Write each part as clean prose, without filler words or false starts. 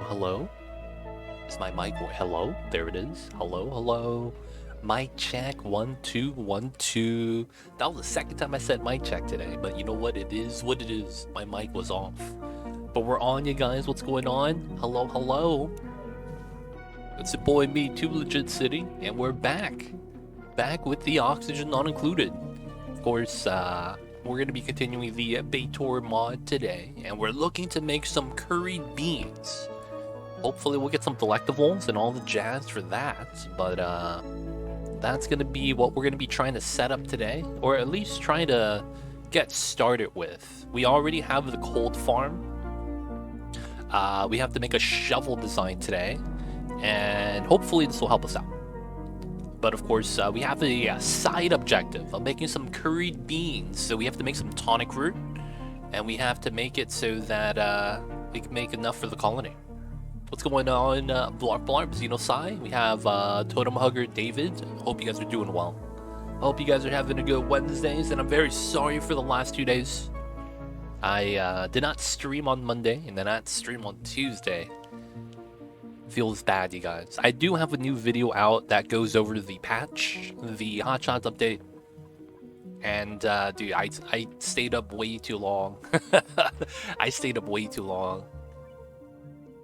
Hello? Is my mic? Hello? There it is. Hello, hello. Mic check. 1 2 1 2. That was the second time I said mic check today, but you know what? It is what it is. My mic was off. But we're on, you guys. What's going on? Hello, hello. It's your boy me, Too Legit City, and we're back. Back with the oxygen not included. Of course, we're going to be continuing the Baator Mod today, and we're looking to make some curried beans. Hopefully we'll get some delectables and all the jazz for that, but that's going to be what we're going to be trying to set up today, or at least trying to get started with. We already have the cold farm. We have to make a shovel design today, and hopefully this will help us out. But of course, we have a side objective of making some curried beans. So we have to make some tonic root, and we have to make it so that we can make enough for the colony. What's going on, Blarp Blarp, Xenosci? We have Totem Hugger David. Hope you guys are doing well. Hope you guys are having a good Wednesdays, and I'm very sorry for the last 2 days. I did not stream on Monday, and then I had to stream on Tuesday. Feels bad, you guys. I do have a new video out that goes over the patch, the hotshots update, and dude, I stayed up way too long. I stayed up way too long.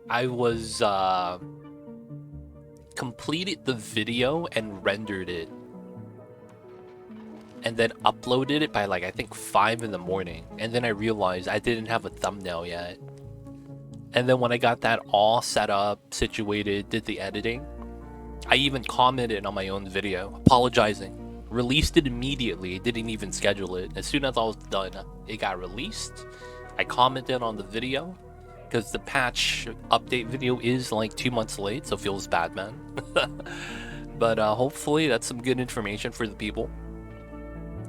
I was completed the video and rendered it, and then uploaded it by like I think 5 in the morning, and then I realized I didn't have a thumbnail yet. And then when I got that all set up, situated, did the editing, I even commented on my own video, apologizing. Released it immediately, didn't even schedule it. As soon as I was done, it got released. I commented on the video, because the patch update video is like 2 months late, so feels bad, man. But hopefully that's some good information for the people.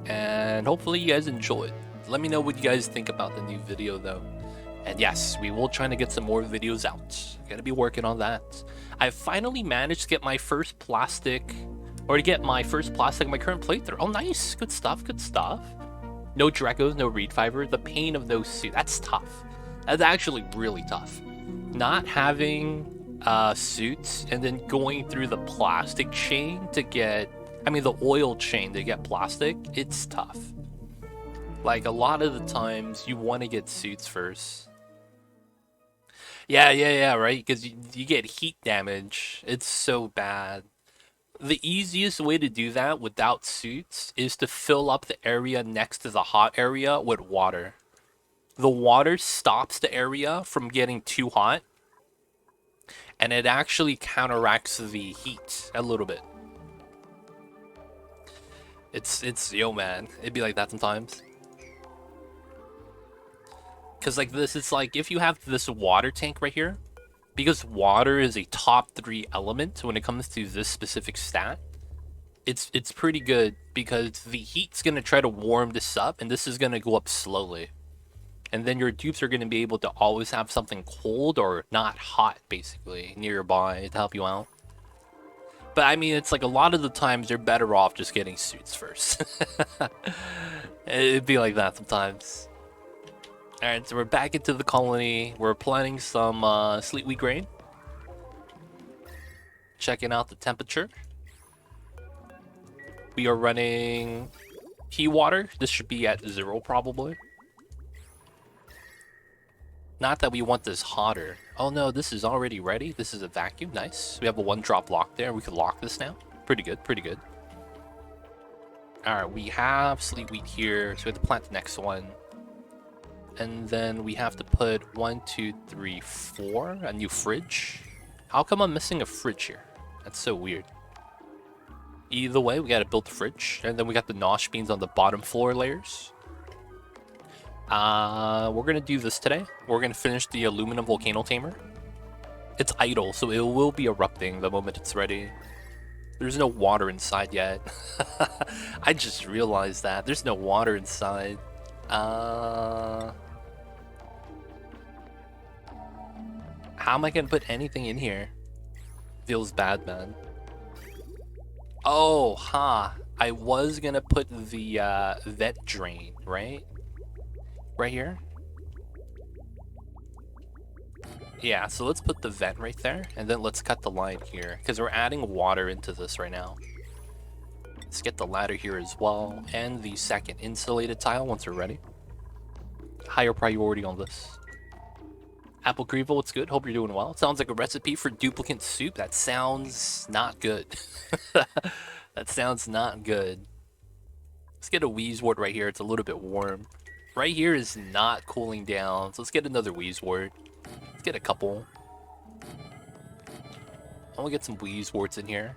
And hopefully you guys enjoy it. Let me know what you guys think about the new video, though. And yes, we will try to get some more videos out. Gotta be working on that. I finally managed to get my first plastic, or to get my first plastic in my current playthrough. Oh, nice. Good stuff, good stuff. No Drecos, no reed fiber. The pain of no suit. That's tough. That's actually really tough. Not having suits and then going through the plastic chain to get, the oil chain to get plastic, it's tough. Like, a lot of the times you want to get suits first. Yeah, right? Because you get heat damage. It's so bad. The easiest way to do that without suits is to fill up the area next to the hot area with water. The water stops the area from getting too hot, and it actually counteracts the heat a little bit. Yo, man, it'd be like that sometimes. Because like this, it's like if you have this water tank right here, because water is a top 3 element when it comes to this specific stat, it's pretty good because the heat's going to try to warm this up, and this is going to go up slowly. And then your dupes are going to be able to always have something cold or not hot, basically, nearby to help you out. But it's like a lot of the times you're better off just getting suits first. It'd be like that sometimes. Alright, so we're back into the colony. We're planting some sleet wheat grain. Checking out the temperature. We are running pea water. This should be at 0 probably. Not that we want this hotter. Oh no, this is already ready. This is a vacuum. Nice. We have a 1-drop lock there. We can lock this now. Pretty good, pretty good. Alright, we have sleet wheat here, so we have to plant the next one. And then we have to put 1, 2, 3, 4, a new fridge. How come I'm missing a fridge here? That's so weird. Either way, we gotta build the fridge. And then we got the nosh beans on the bottom floor layers. We're gonna do this today. We're gonna finish the aluminum volcano tamer. It's idle, so it will be erupting the moment it's ready. There's no water inside yet. I just realized that. There's no water inside. How am I gonna put anything in here? Feels bad, man. Oh, I was gonna put the vet drain, right? Right here. Yeah, so let's put the vent right there, and then let's cut the line here, because we're adding water into this right now. Let's get the ladder here as well, and the second insulated tile once we're ready. Higher priority on this. Apple Grievel, what's good? Hope you're doing well. Sounds like a recipe for duplicate soup. That sounds not good. That sounds not good. Let's get a Wheezewort right here. It's a little bit warm. Right here is not cooling down, so let's get another Wheezewort. Let's get a couple. I want to get some Wheezeworts in here.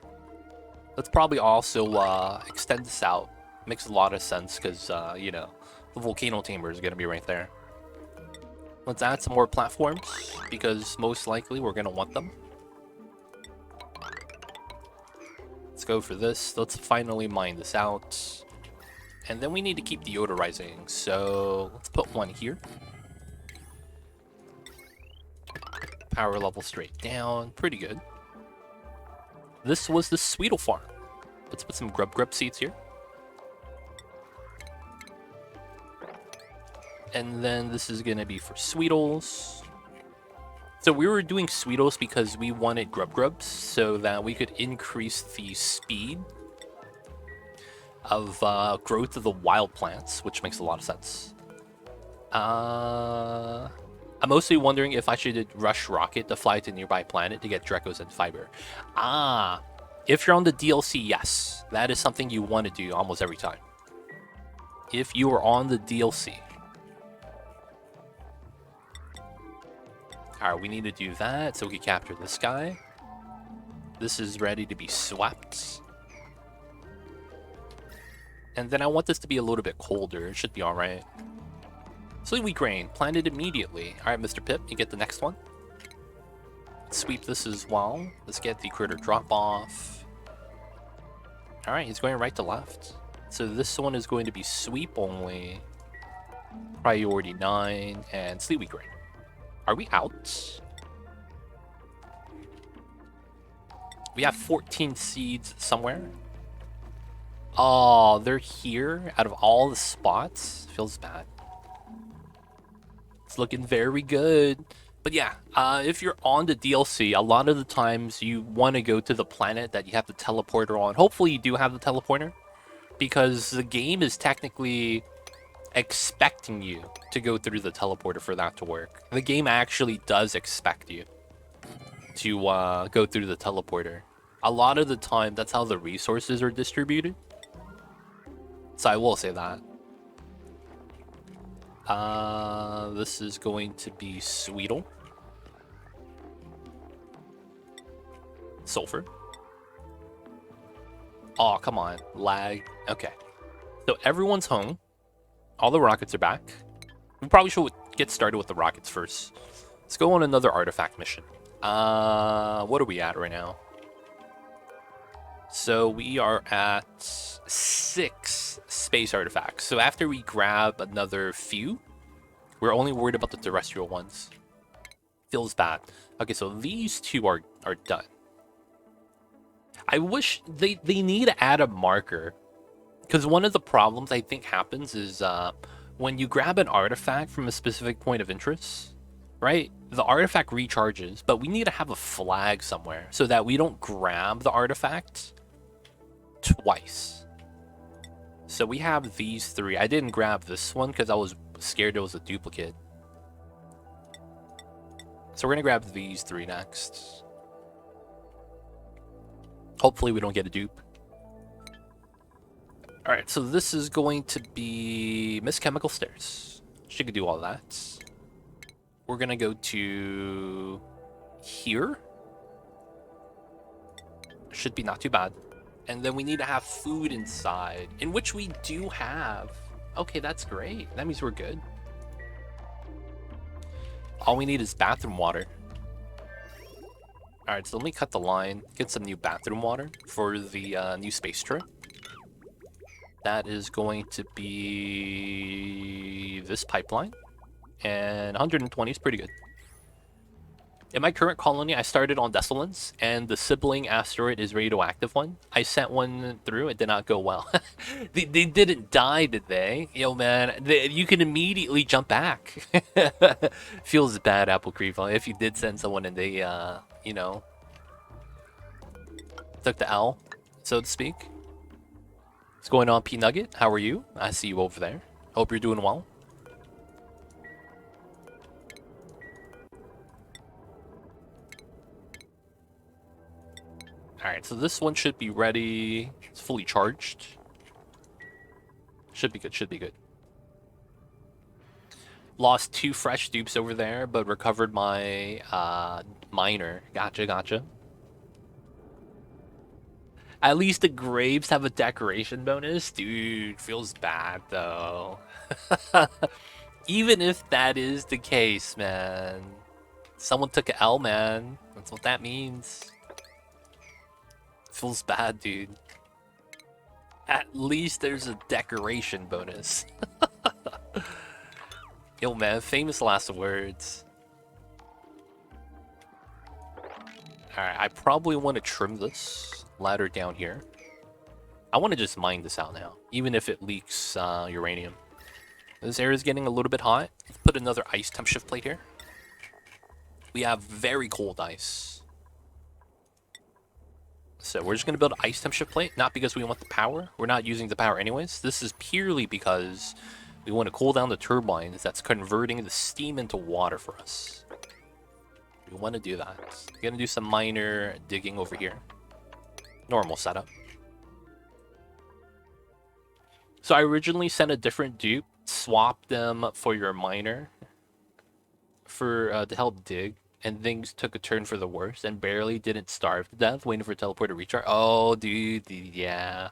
Let's probably also extend this out. Makes a lot of sense because, you know, the volcano tamer is going to be right there. Let's add some more platforms because most likely we're going to want them. Let's go for this. Let's finally mine this out. And then we need to keep deodorizing, so let's put one here. Power level straight down. Pretty good. This was the Sweetle farm. Let's put some grub seeds here. And then this is going to be for Sweetles. So we were doing Sweetles because we wanted grubs so that we could increase the speed of growth of the wild plants, which makes a lot of sense. I'm mostly wondering if I should rush Rocket to fly to a nearby planet to get Drecos and Fiber. If you're on the DLC, yes. That is something you want to do almost every time. If you are on the DLC. Alright, we need to do that so we can capture this guy. This is ready to be swapped. And then I want this to be a little bit colder. It should be alright. Sweet grain, planted immediately. Alright, Mr. Pip, you get the next one. Let's sweep this as well. Let's get the critter drop off. Alright, he's going right to left. So this one is going to be sweep only. Priority 9 and sweet grain. Are we out? We have 14 seeds somewhere. Oh, they're here out of all the spots. Feels bad. It's looking very good. But yeah, if you're on the DLC, a lot of the times you want to go to the planet that you have the teleporter on. Hopefully you do have the teleporter, because the game is technically expecting you to go through the teleporter for that to work. The game actually does expect you to go through the teleporter. A lot of the time, that's how the resources are distributed. So I will say that. This is going to be Sweetle. Sulfur. Oh, come on. Lag. Okay. So everyone's home. All the rockets are back. We probably should get started with the rockets first. Let's go on another artifact mission. What are we at right now? So we are at 6 space artifacts. So after we grab another few, we're only worried about the terrestrial ones. Feels bad. Okay, so these two are done. I wish they need to add a marker. Because one of the problems I think happens is when you grab an artifact from a specific point of interest, right? The artifact recharges, but we need to have a flag somewhere so that we don't grab the artifact twice. So we have these 3. I didn't grab this one because I was scared it was a duplicate. So we're going to grab these 3 next. Hopefully we don't get a dupe. Alright, so this is going to be Miss Chemical Stairs. She could do all that. We're going to go to here. Should be not too bad. And then we need to have food inside, in which we do have. Okay, that's great. That means we're good. All we need is bathroom water. Alright, so let me cut the line. Get some new bathroom water for the new space tray. That is going to be this pipeline. And 120 is pretty good. In my current colony, I started on Desolance, and the sibling asteroid is radioactive one. I sent one through, it did not go well. They didn't die, did they? Yo, man, you can immediately jump back. Feels bad, Apple Creeper, if you did send someone and they, you know, took the L, so to speak. What's going on, P Nugget? How are you? I see you over there. Hope you're doing well. Alright, so this one should be ready. It's fully charged. Should be good, should be good. Lost 2 fresh dupes over there, but recovered my miner. Gotcha, gotcha. At least the graves have a decoration bonus? Dude, feels bad though. Even if that is the case, man. Someone took an L, man. That's what that means. Feels bad, dude. At least there's a decoration bonus. Yo, man, famous last words. Alright, I probably want to trim this ladder down here. I want to just mine this out now, even if it leaks uranium. This area is getting a little bit hot. Let's put another ice temp shift plate here. We have very cold ice. So we're just going to build an ice temp shift plate, not because we want the power. We're not using the power anyways. This is purely because we want to cool down the turbines that's converting the steam into water for us. We want to do that. We're going to do some minor digging over here. Normal setup. So I originally sent a different dupe, swapped them for your miner for to help dig, and things took a turn for the worse and barely didn't starve to death waiting for teleport to recharge. Oh, dude, yeah.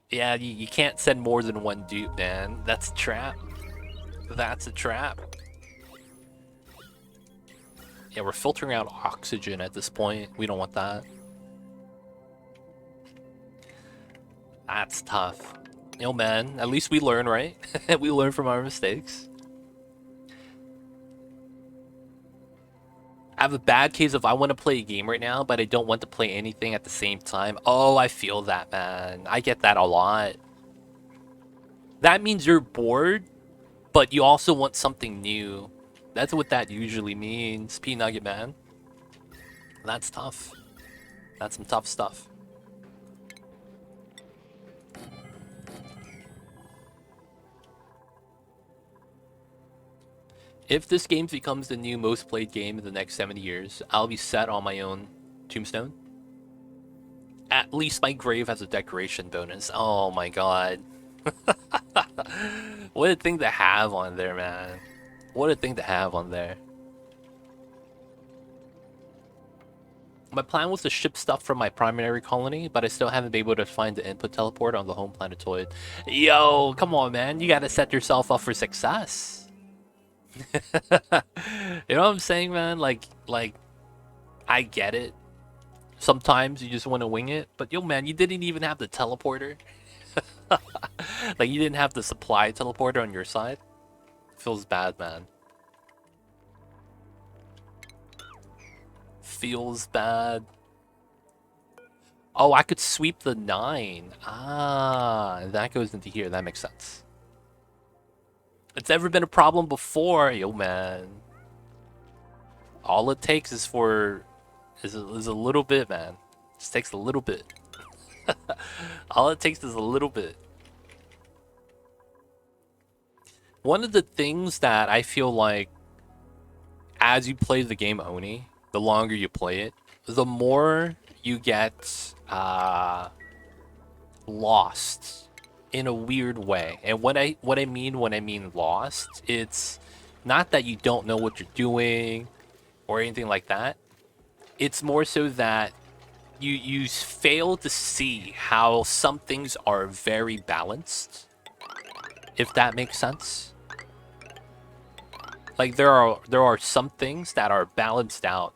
Yeah, you can't send more than one dupe, man. That's a trap. That's a trap. Yeah, we're filtering out oxygen at this point. We don't want that. That's tough. Yo, man, at least we learn, right? We learn from our mistakes. I have a bad case of I want to play a game right now, but I don't want to play anything at the same time. Oh, I feel that, man. I get that a lot. That means you're bored, but you also want something new. That's what that usually means, P-Nugget, man. That's tough. That's some tough stuff. If this game becomes the new most played game in the next 70 years, I'll be set on my own tombstone. At least my grave has a decoration bonus. Oh my god. What a thing to have on there, man. What a thing to have on there. My plan was to ship stuff from my primary colony, but I still haven't been able to find the input teleport on the home planetoid. Yo, come on, man. You gotta set yourself up for success. You know what I'm saying, man? Like, I get it. Sometimes you just want to wing it, but yo, man, you didn't even have the teleporter. Like, you didn't have the supply teleporter on your side. Feels bad, man. Feels bad. Oh, I could sweep the 9. Ah, that goes into here. That makes sense. It's never been a problem before, yo, man. All it takes is is a little bit, man. It just takes a little bit. All it takes is a little bit. One of the things that I feel like as you play the game Oni, the longer you play it, the more you get lost in a weird way. And what I mean when I mean lost, it's not that you don't know what you're doing or anything like that. It's more so that you fail to see how some things are very balanced, if that makes sense. Like there are some things that are balanced out,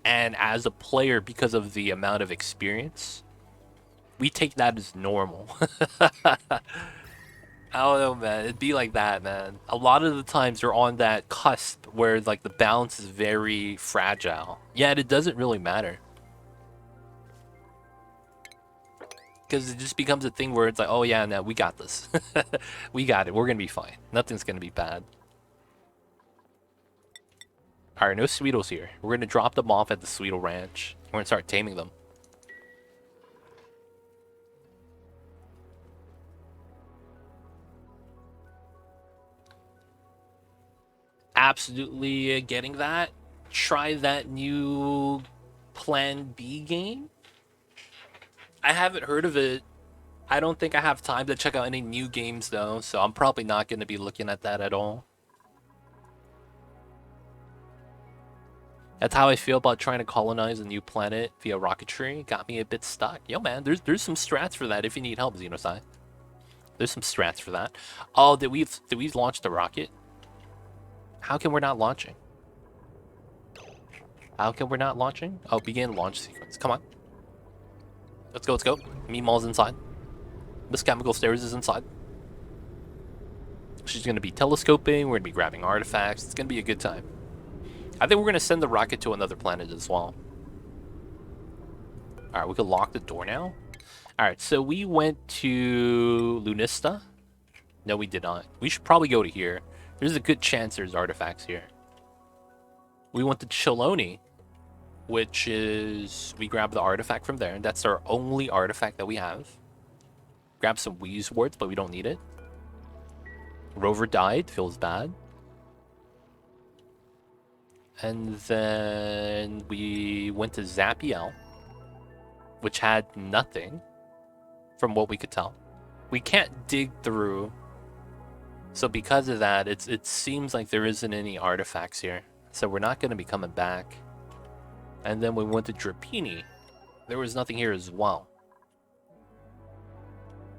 and as a player, because of the amount of experience, we take that as normal. I don't know, man. It'd be like that, man. A lot of the times you're on that cusp where like the balance is very fragile. Yeah, it doesn't really matter. Because it just becomes a thing where it's like, oh yeah, no, we got this. We got it. We're gonna be fine. Nothing's gonna be bad. Alright, no Sweetles here. We're gonna drop them off at the Sweetle Ranch. We're gonna start taming them. Absolutely getting that. Try that new Plan B game. I haven't heard of it. I don't think I have time to check out any new games though, so I'm probably not going to be looking at that at all. That's how I feel about trying to colonize a new planet via rocketry. Got me a bit stuck. Yo man, there's some strats for that if you need help, Xenosci. There's some strats for that. Oh, did we launch the rocket? How can we're not launching? How come we're not launching? Oh, begin launch sequence. Come on. Let's go, let's go. Meemaw's inside. Miss Chemical Stairs is inside. She's going to be telescoping. We're going to be grabbing artifacts. It's going to be a good time. I think we're going to send the rocket to another planet as well. Alright, we can lock the door now. Alright, so we went to Lunista. No, we did not. We should probably go to here. There's a good chance there's artifacts here. We went to Cheloni, which is... We grabbed the artifact from there. That's our only artifact that we have. Grab some Wheeze wards, but we don't need it. Rover died. Feels bad. And then we went to Zapiel, which had nothing from what we could tell. We can't dig through. So because of that, it seems like there isn't any artifacts here. So we're not going to be coming back. And then we went to Drapini. There was nothing here as well.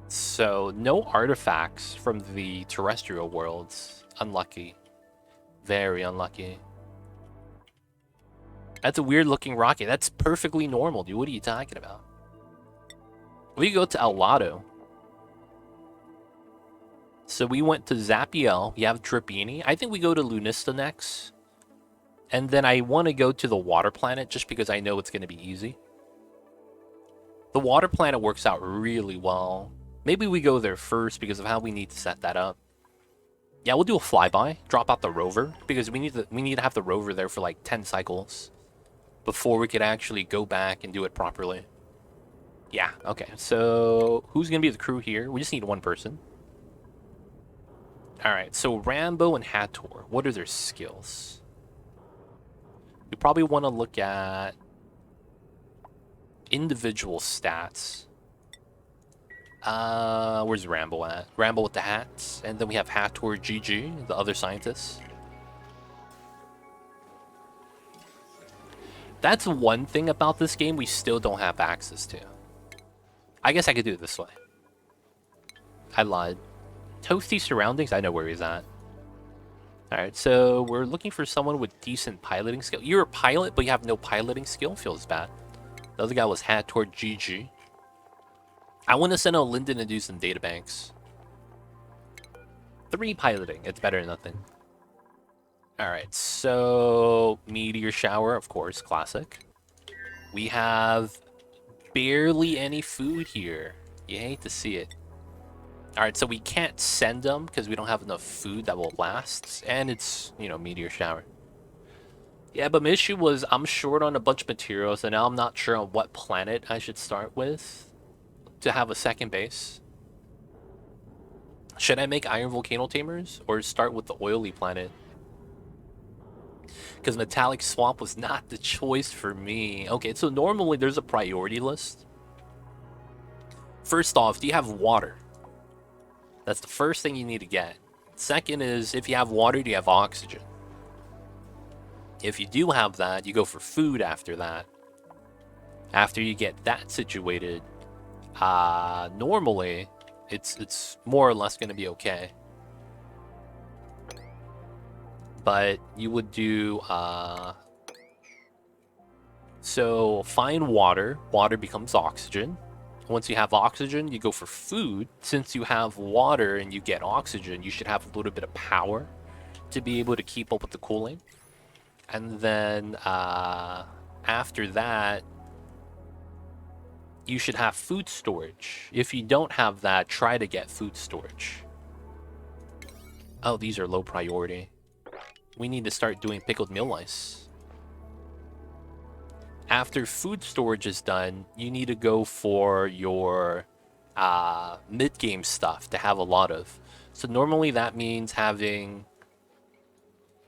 So no artifacts from the terrestrial worlds. Unlucky. Very unlucky. That's a weird looking rocket. That's perfectly normal, dude. What are you talking about? We go to El Lado. So we went to Zapiel. We have Drapini. I think we go to Lunista next. And then I want to go to the water planet just because I know it's going to be easy. The water planet works out really well. Maybe we go there first because of how we need to set that up. Yeah, we'll do a flyby. Drop out the rover because we need to have the rover there for like 10 cycles before we could actually go back and do it properly. Yeah, okay. So who's going to be the crew here? We just need one person. Alright, so Rambo and Hator, what are their skills? We probably want to look at individual stats. Where's Rambo at? Rambo with the hats. And then we have Hator GG, the other scientist. That's one thing about this game we still don't have access to. I guess I could do it this way. I lied. Toasty surroundings, I know where he's at. Alright, so we're looking for someone with decent piloting skill. You're a pilot, but you have no piloting skill? Feels bad. The other guy was Hator GG. I want to send out Linden and do some databanks. 3 piloting, it's better than nothing. Alright, so meteor shower, of course, classic. We have barely any food here. You hate to see it. Alright, so we can't send them because we don't have enough food that will last. And it's, you know, meteor shower. Yeah, but my issue was I'm short on a bunch of materials and now I'm not sure on what planet I should start with to have a second base. Should I make iron volcano tamers or start with the oily planet? Because metallic swamp was not the choice for me. Okay, so normally there's a priority list. First off, do you have water? That's the first thing you need to get. Second is, if you have water, do you have oxygen? If you do have that, you go for food after that. After you get that situated, normally, it's more or less going to be okay. But you would do, so find water. Water becomes oxygen. Once you have oxygen, you go for food. Since you have water and you get oxygen, you should have a little bit of power to be able to keep up with the cooling. And then after that, you should have food storage. If you don't have that, try to get food storage. Oh, these are low priority. We need to start doing pickled meal lice. After food storage is done, you need to go for your mid-game stuff to have a lot of. So normally that means having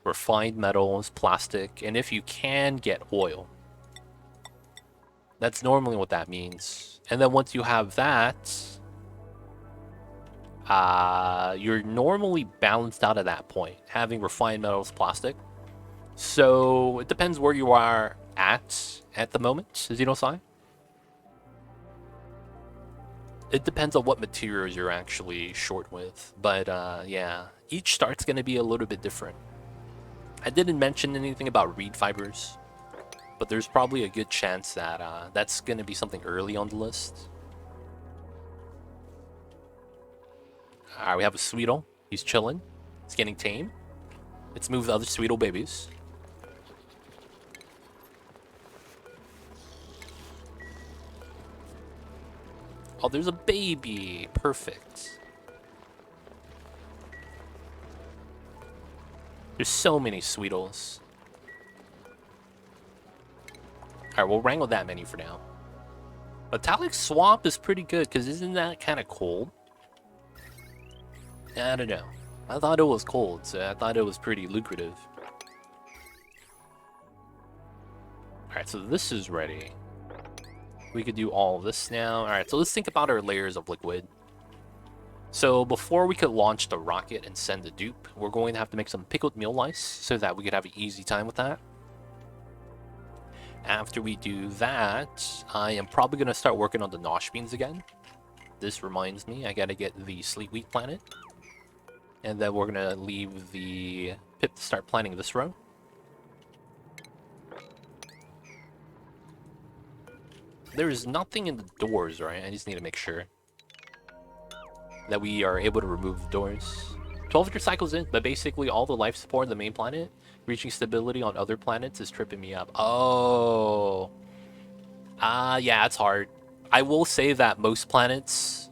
refined metals, plastic, and if you can, get oil. That's normally what that means. And then once you have that, you're normally balanced out at that point, having refined metals, plastic. So it depends where you are at the moment, Xenosci. It depends on what materials you're actually short with. But yeah, each start's going to be a little bit different. I didn't mention anything about reed fibers, but there's probably a good chance that that's going to be something early on the list. Alright, we have a Sweetle. He's chilling. He's getting tame. Let's move the other Sweetle babies. Oh, there's a baby. Perfect. There's so many Sweetles. Alright, we'll wrangle that many for now. Metallic Swamp is pretty good, because isn't that kind of cold? I don't know. I thought it was cold, so I thought it was pretty lucrative. Alright, so this is ready. We could do all this now. Alright, so let's think about our layers of liquid. So before we could launch the rocket and send the dupe, we're going to have to make some pickled meal lice so that we could have an easy time with that. After we do that, I am probably going to start working on the nosh beans again. This reminds me, I gotta get the sleet wheat planet. And then we're going to leave the pip to start planting this row. There is nothing in the doors, right? I just need to make sure that we are able to remove the doors. 1200 cycles in, but basically all the life support on the main planet, reaching stability on other planets is tripping me up. Oh. Yeah, it's hard. I will say that most planets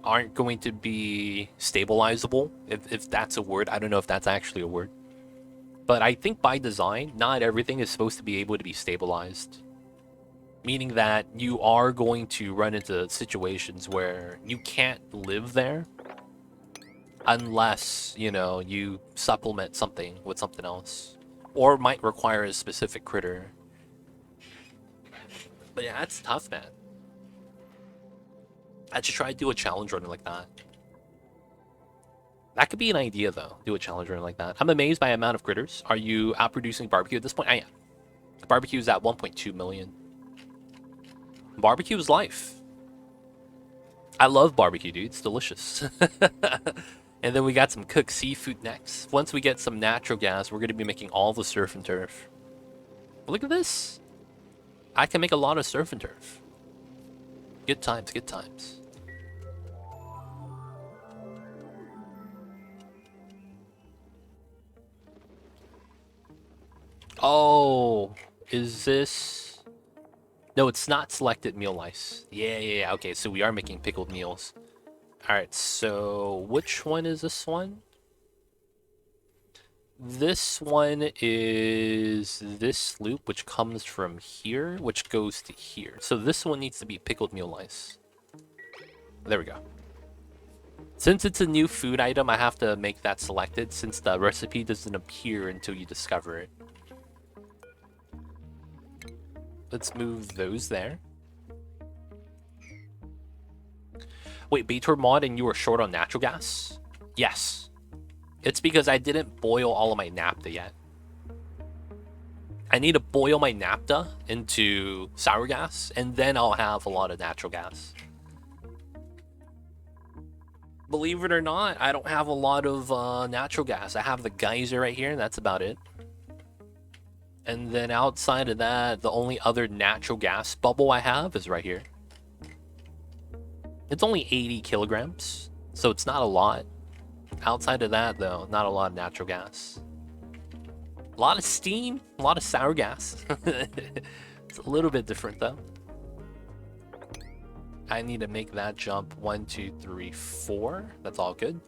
aren't going to be stabilizable, if that's a word. I don't know if that's actually a word. But I think by design, not everything is supposed to be able to be stabilized. Meaning that you are going to run into situations where you can't live there unless, you know, you supplement something with something else. Or might require a specific critter. But yeah, that's tough, man. I should try to do a challenge run like that. That could be an idea, though. Do a challenge run like that. I'm amazed by the amount of critters. Are you outproducing barbecue at this point? I am. Barbecue is at 1.2 million. Barbecue is life. I love barbecue, dude. It's delicious. And then we got some cooked seafood next. Once we get some natural gas, we're going to be making all the surf and turf. But look at this. I can make a lot of surf and turf. Good times, good times. Oh, is this... No, it's not selected meal lice. Yeah. Okay, so we are making pickled meals. Alright, so which one is this one? This one is this loop, which comes from here, which goes to here. So this one needs to be pickled meal lice. There we go. Since it's a new food item, I have to make that selected, since the recipe doesn't appear until you discover it. Let's move those there. Wait, Baator Mod, and you were short on natural gas? Yes. It's because I didn't boil all of my naphtha yet. I need to boil my naphtha into sour gas, and then I'll have a lot of natural gas. Believe it or not, I don't have a lot of natural gas. I have the geyser right here, and that's about it. And then outside of that, the only other natural gas bubble I have is right here. It's only 80 kilograms, so it's not a lot. Outside of that, though, not a lot of natural gas. A lot of steam, a lot of sour gas. It's a little bit different, though. I need to make that jump 1, 2, 3, 4. That's all good.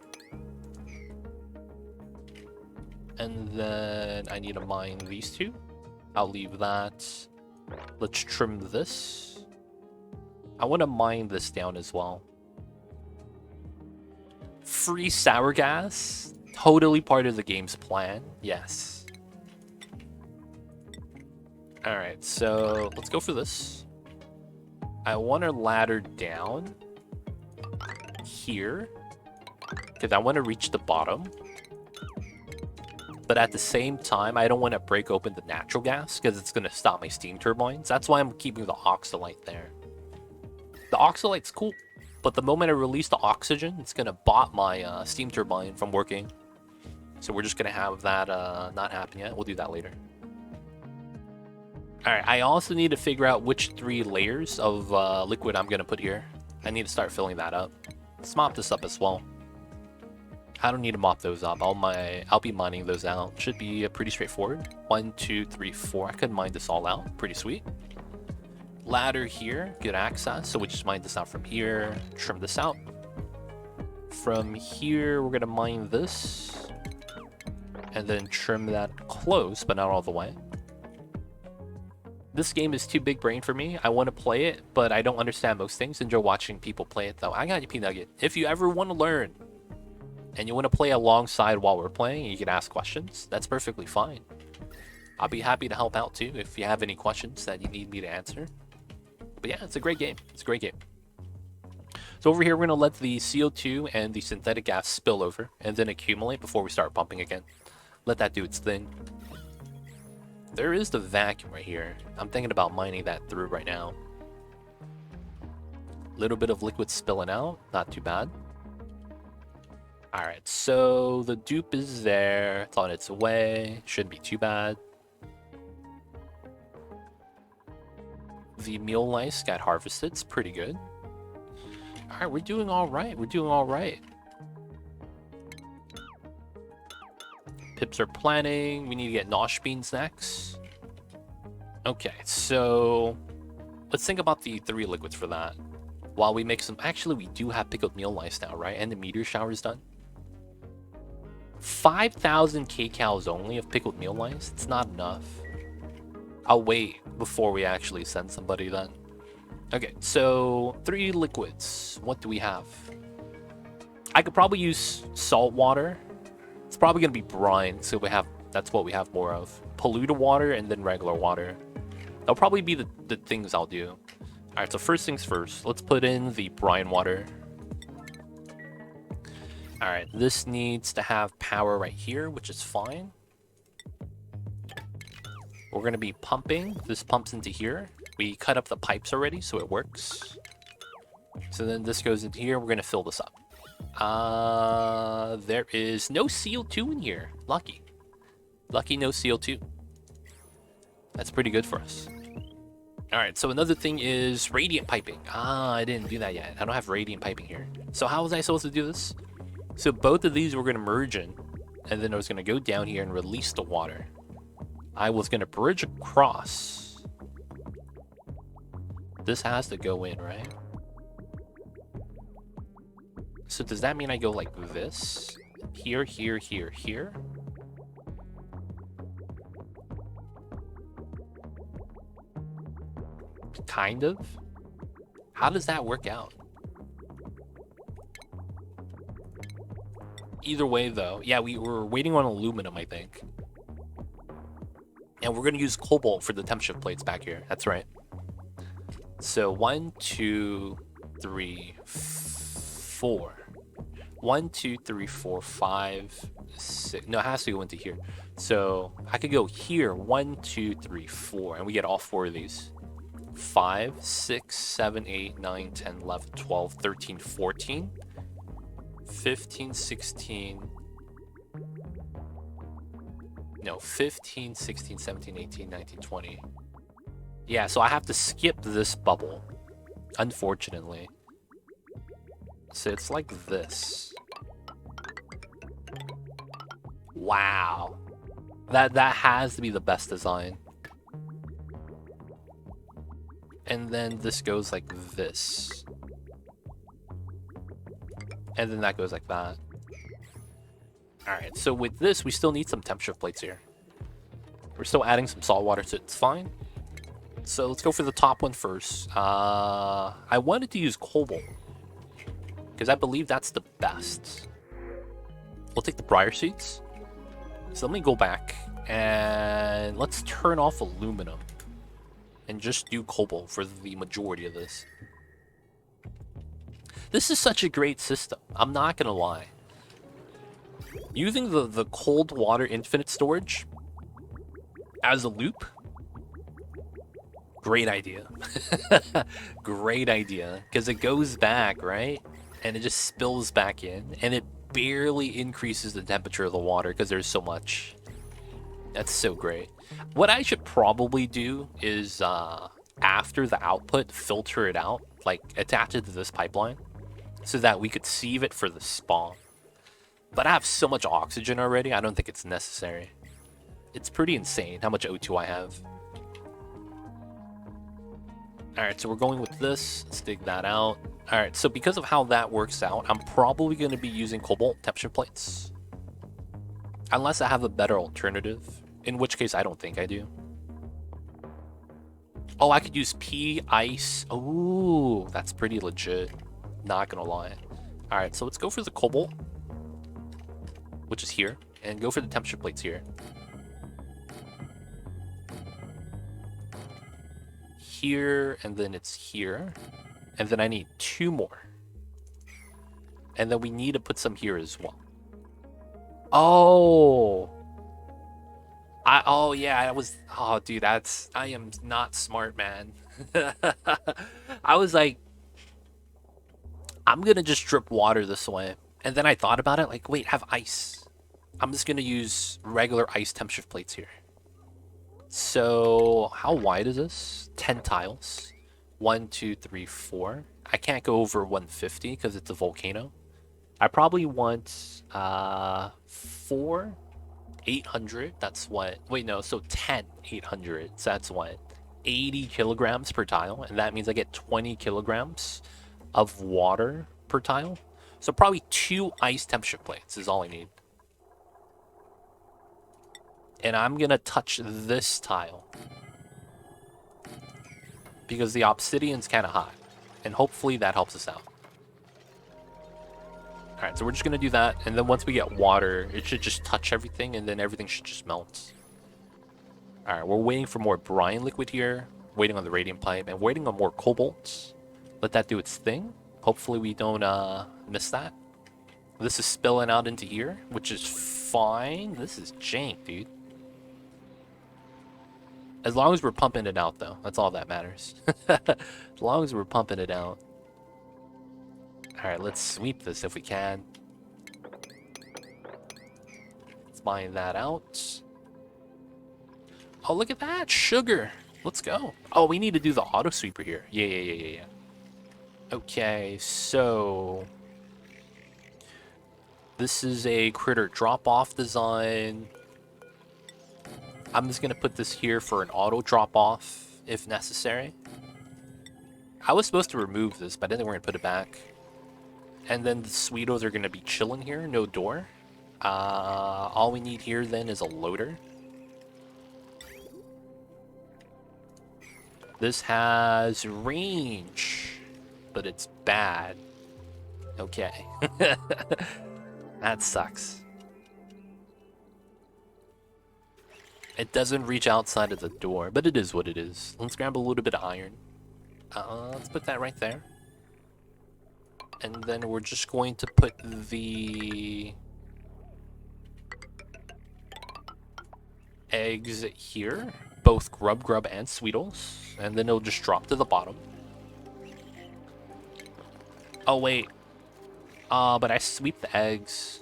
And then I need to mine these two. I'll leave that. Let's trim this. I want to mine this down as well. Free sour gas? Totally part of the game's plan. Yes. Alright, so let's go for this. I want to ladder down here because I want to reach the bottom. But at the same time, I don't want to break open the natural gas because it's going to stop my steam turbines. That's why I'm keeping the oxalite there. The oxalite's cool, but the moment I release the oxygen, it's going to bot my steam turbine from working. So we're just going to have that not happen yet. We'll do that later. Alright, I also need to figure out which 3 layers of liquid I'm going to put here. I need to start filling that up. Let's mop this up as well. I don't need to mop those up. I'll be mining those out. Should be pretty straightforward. 1, 2, 3, 4. I could mine this all out. Pretty sweet. Ladder here. Good access. So we just mine this out from here. Trim this out. From here, we're going to mine this. And then trim that close, but not all the way. This game is too big brain for me. I want to play it, but I don't understand most things. Enjoy watching people play it, though. I got you, P-Nugget. If you ever want to learn, and you want to play alongside while we're playing, you can ask questions. That's perfectly fine. I'll be happy to help out, too, if you have any questions that you need me to answer. But yeah, it's a great game. It's a great game. So over here, we're going to let the CO2 and the synthetic gas spill over, and then accumulate before we start pumping again. Let that do its thing. There is the vacuum right here. I'm thinking about mining that through right now. Little bit of liquid spilling out. Not too bad. Alright, so the dupe is there. It's on its way. Shouldn't be too bad. The meal lice got harvested. It's pretty good. Alright, we're doing alright. We're doing alright. Pips are planning. We need to get nosh beans next. Okay, so let's think about the 3 liquids for that. While we make some... Actually, we do have pickled meal lice now, right? And the meteor shower is done. 5,000 kcals only of pickled meal lice? It's not enough. I'll wait before we actually send somebody then. Okay, so 3 liquids. What do we have? I could probably use salt water. It's probably going to be brine, so that's what we have more of. Polluted water and then regular water. That'll probably be the things I'll do. Alright, so first things first. Let's put in the brine water. Alright, this needs to have power right here, which is fine. We're going to be pumping. This pumps into here. We cut up the pipes already, so it works. So then this goes into here. We're going to fill this up. There is no CO2 in here. Lucky. Lucky no CO2. That's pretty good for us. Alright, so another thing is radiant piping. I didn't do that yet. I don't have radiant piping here. So how was I supposed to do this? So both of these were going to merge in, and then I was going to go down here and release the water. I was going to bridge across. This has to go in, right? So does that mean I go like this? Here, here, here, here? Kind of? How does that work out? Either way, though. Yeah, we were waiting on aluminum, I think. And we're going to use cobalt for the temp shift plates back here. That's right. So 1, 2, 3, 4. 1, 2, 3, 4, 5, 6. No, it has to go into here. So I could go here. 1, 2, 3, 4. And we get all 4 of these. 5, 6, 7, 8, 9, 10, 11, 12, 13, 14, 15, 16. No, 15, 16, 17, 18, 19, 20. Yeah, so I have to skip this bubble, unfortunately. So it's like this. Wow. That has to be the best design. And then this goes like this. And then that goes like that. Alright, so with this, we still need some temperature plates here. We're still adding some salt water, so it's fine. So let's go for the top one first. I wanted to use cobalt, because I believe that's the best. We'll take the briar seeds. So let me go back, and let's turn off aluminum. And just do cobalt for the majority of this. This is such a great system, I'm not gonna lie. Using the cold water infinite storage as a loop, great idea. Great idea, because it goes back, right? And it just spills back in, and it barely increases the temperature of the water because there's so much. That's so great. What I should probably do is, after the output, filter it out, like attach it to this pipeline, so that we could sieve it for the spawn. But I have so much oxygen already, I don't think it's necessary. It's pretty insane how much O2 I have. Alright, so we're going with this. Let's dig that out. Alright, so because of how that works out, I'm probably going to be using cobalt temperature plates. Unless I have a better alternative, in which case I don't think I do. Oh, I could use pea, ice. Ooh, that's pretty legit. Not gonna lie. Alright, so let's go for the cobalt, which is here, and go for the temperature plates here. Here, and then it's here. And then I need 2 more. And then we need to put some here as well. Oh! Oh yeah, oh dude, I am not smart, man. I was like, I'm gonna just drip water this way. And then I thought about it, like, wait, have ice. I'm just gonna use regular ice temperature plates here. So, how wide is this? 10 tiles. 1, 2, 3, 4. I can't go over 150 because it's a volcano. I probably want 4, 800. That's what, wait, no, so 10, 800. So that's what, 80 kilograms per tile. And that means I get 20 kilograms of water per tile. So probably 2 ice temperature plates is all I need. And I'm gonna touch this tile because the obsidian's kind of hot, and hopefully that helps us out. Alright, so we're just gonna do that, and then once we get water, it should just touch everything, and then everything should just melt. Alright, we're waiting for more brine liquid here, waiting on the radiant pipe, and waiting on more cobalt. Let that do its thing. Hopefully we don't miss that. This is spilling out into here, which is fine. This is jank, dude. As long as we're pumping it out, though. That's all that matters. As long as we're pumping it out. Alright, let's sweep this if we can. Let's mine that out. Oh, look at that! Sugar! Let's go. Oh, we need to do the auto sweeper here. Yeah. Okay, so... this is a critter drop-off design. I'm just going to put this here for an auto drop-off, if necessary. I was supposed to remove this, but I think we're going to put it back. And then the Sweetos are going to be chilling here, no door. All we need here, then, is a loader. This has range, but it's bad. Okay. That sucks. It doesn't reach outside of the door, but it is what it is. Let's grab a little bit of iron. Let's put that right there. And then we're just going to put the eggs here. Both grub and Sweetles. And then it'll just drop to the bottom. Oh, wait. But I sweep the eggs.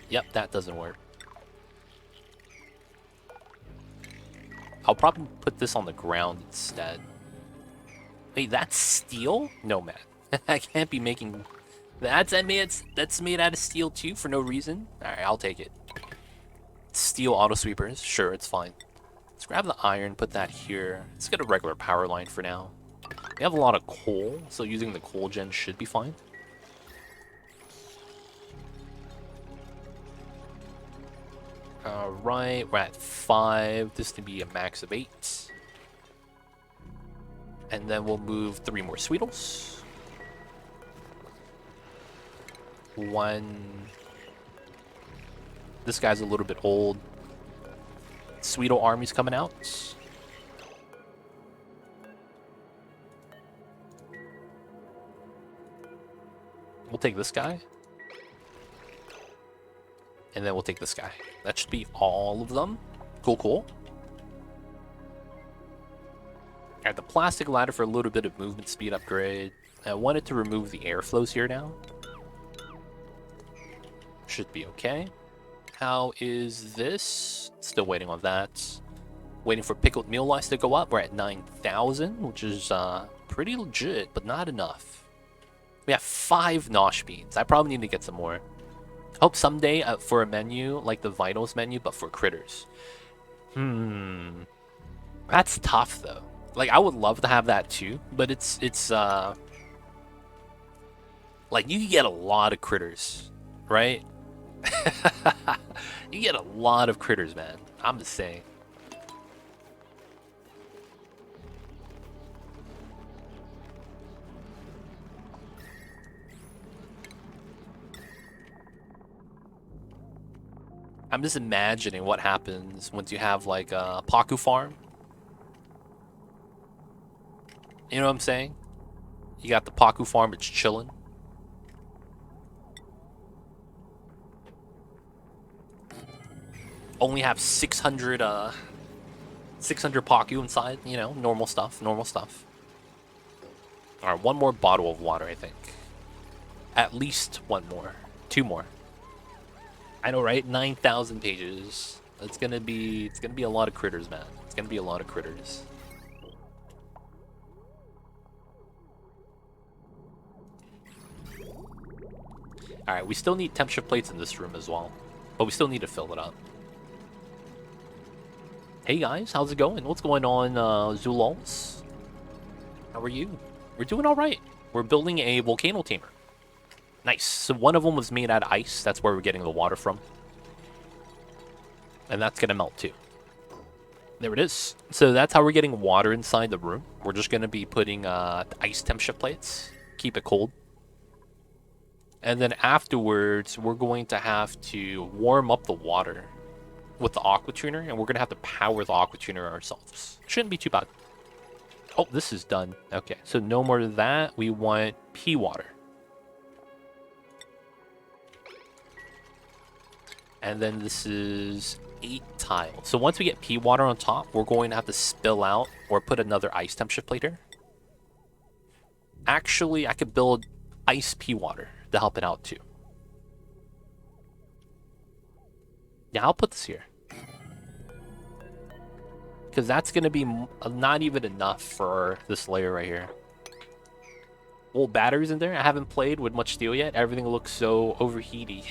Yep, that doesn't work. I'll probably put this on the ground instead. Wait, that's steel? No, man. I can't be making... That's made out of steel too for no reason? Alright, I'll take it. Steel auto sweepers. Sure, it's fine. Let's grab the iron, put that here. Let's get a regular power line for now. We have a lot of coal, so using the coal gen should be fine. Alright, we're at 5. This can be a max of 8. And then we'll move 3 more Sweetles. 1. This guy's a little bit old. Sweetle army's coming out. We'll take this guy. And then we'll take this guy. That should be all of them. Cool, cool. Alright, the plastic ladder for a little bit of movement speed upgrade. I wanted to remove the airflows here now. Should be okay. How is this? Still waiting on that. Waiting for pickled meal lice to go up. We're at 9,000, which is pretty legit, but not enough. We have 5 nosh beans. I probably need to get some more. Hope someday for a menu like the vitals menu, but for critters. That's tough though. Like I would love to have that too, but it's like you get a lot of critters, right? You get a lot of critters, man. I'm just saying. I'm just imagining what happens once you have like a Paku farm. You know what I'm saying? You got the Paku farm, it's chilling. Only have 600 Paku inside, you know, normal stuff, normal stuff. Alright, 1 more bottle of water, I think. At least 1 more. 2 more. I know, right? 9,000 pages. It's gonna be a lot of critters, man. It's gonna be a lot of critters. Alright, we still need temp shift plates in this room as well. But we still need to fill it up. Hey guys, how's it going? What's going on, Zulals? How are you? We're doing alright. We're building a volcano tamer. Nice. So one of them was made out of ice. That's where we're getting the water from. And that's going to melt too. There it is. So that's how we're getting water inside the room. We're just going to be putting ice temp shift plates. Keep it cold. And then afterwards, we're going to have to warm up the water with the aqua tuner. And we're going to have to power the aqua tuner ourselves. Shouldn't be too bad. Oh, this is done. Okay, so no more of that. We want pea water. And then this is 8 tiles. So once we get pea water on top, we're going to have to spill out or put another ice temp shift plate here. Actually, I could build ice pea water to help it out too. Yeah, I'll put this here. Because that's going to be not even enough for this layer right here. Well, batteries in there. I haven't played with much steel yet. Everything looks so overheaty.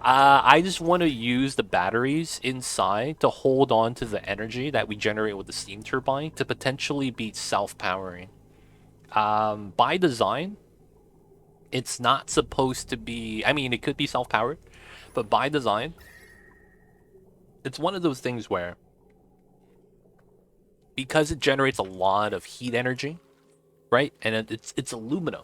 I just want to use the batteries inside to hold on to the energy that we generate with the steam turbine to potentially be self-powering. By design, it's not supposed to be... I mean, it could be self-powered, but by design, it's one of those things where because it generates a lot of heat energy, right? And it's aluminum.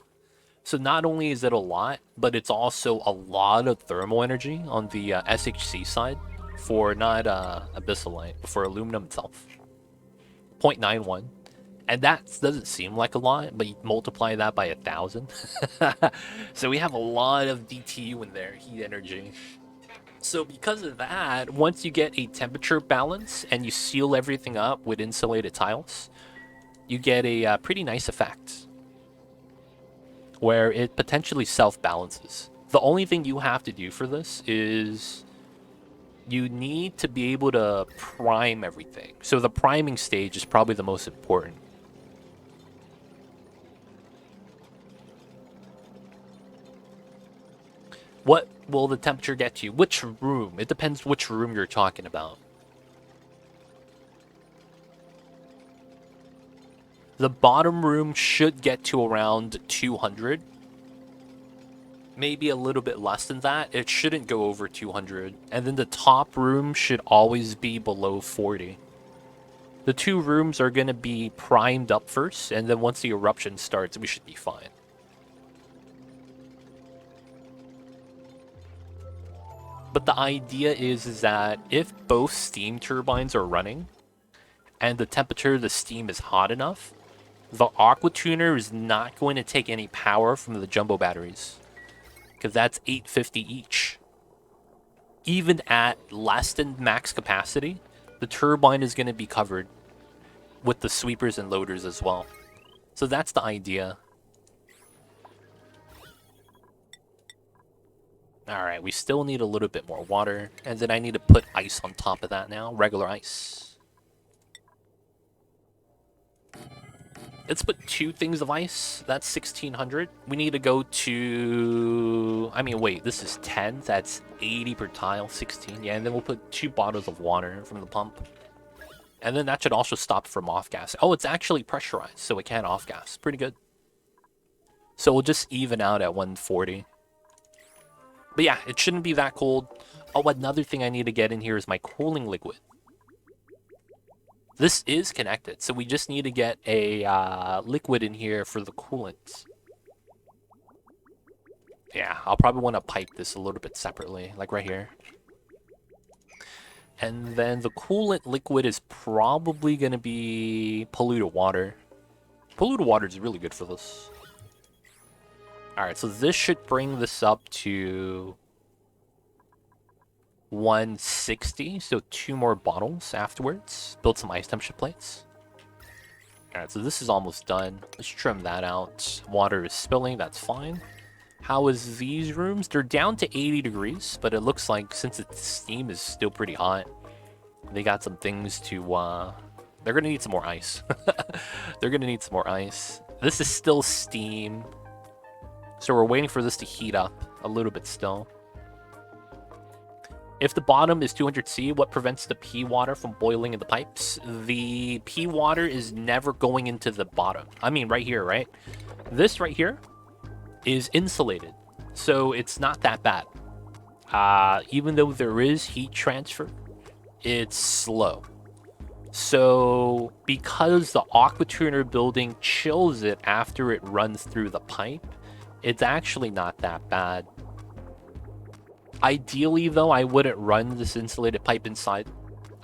So not only is it a lot, but it's also a lot of thermal energy on the SHC side for not abyssalite, but for aluminum itself. 0.91. And that doesn't seem like a lot, but you multiply that by 1,000. So we have a lot of DTU in there, heat energy. So because of that, once you get a temperature balance and you seal everything up with insulated tiles, you get a pretty nice effect where it potentially self-balances. The only thing you have to do for this is you need to be able to prime everything. So the priming stage is probably the most important. What will the temperature get you? Which room? It depends which room you're talking about. The bottom room should get to around 200. Maybe a little bit less than that. It shouldn't go over 200. And then the top room should always be below 40. The two rooms are going to be primed up first, and then once the eruption starts, we should be fine. But the idea is that if both steam turbines are running, and the temperature of the steam is hot enough, the aqua tuner is not going to take any power from the jumbo batteries. Because that's 850 each. Even at less than max capacity, the turbine is going to be covered with the sweepers and loaders as well. So that's the idea. Alright, we still need a little bit more water. And then I need to put ice on top of that now. Regular ice. Let's put 2 things of ice. That's 1600. We need to go to... I mean, wait, this is 10. That's 80 per tile. 16. Yeah, and then we'll put 2 bottles of water from the pump. And then that should also stop from off-gas. Oh, it's actually pressurized, so it can't off-gas. Pretty good. So we'll just even out at 140. But yeah, it shouldn't be that cold. Oh, another thing I need to get in here is my cooling liquid. This is connected, so we just need to get a liquid in here for the coolant. Yeah, I'll probably want to pipe this a little bit separately, like right here. And then the coolant liquid is probably going to be polluted water. Polluted water is really good for this. Alright, so this should bring this up to 160, so 2 more bottles afterwards. Build some ice temperature plates. Alright, so this is almost done. Let's trim that out. Water is spilling, that's fine. How is these rooms? They're down to 80 degrees, but it looks like since the steam is still pretty hot, they got some things to, they're gonna need some more ice. They're gonna need some more ice. This is still steam, so we're waiting for this to heat up a little bit still. If the bottom is 200C, what prevents the pea water from boiling in the pipes? The pea water is never going into the bottom. I mean, right here, right? This right here is insulated, so it's not that bad. Even though there is heat transfer, it's slow. So because the aquatuner building chills it after it runs through the pipe, it's actually not that bad. Ideally, though, I wouldn't run this insulated pipe inside.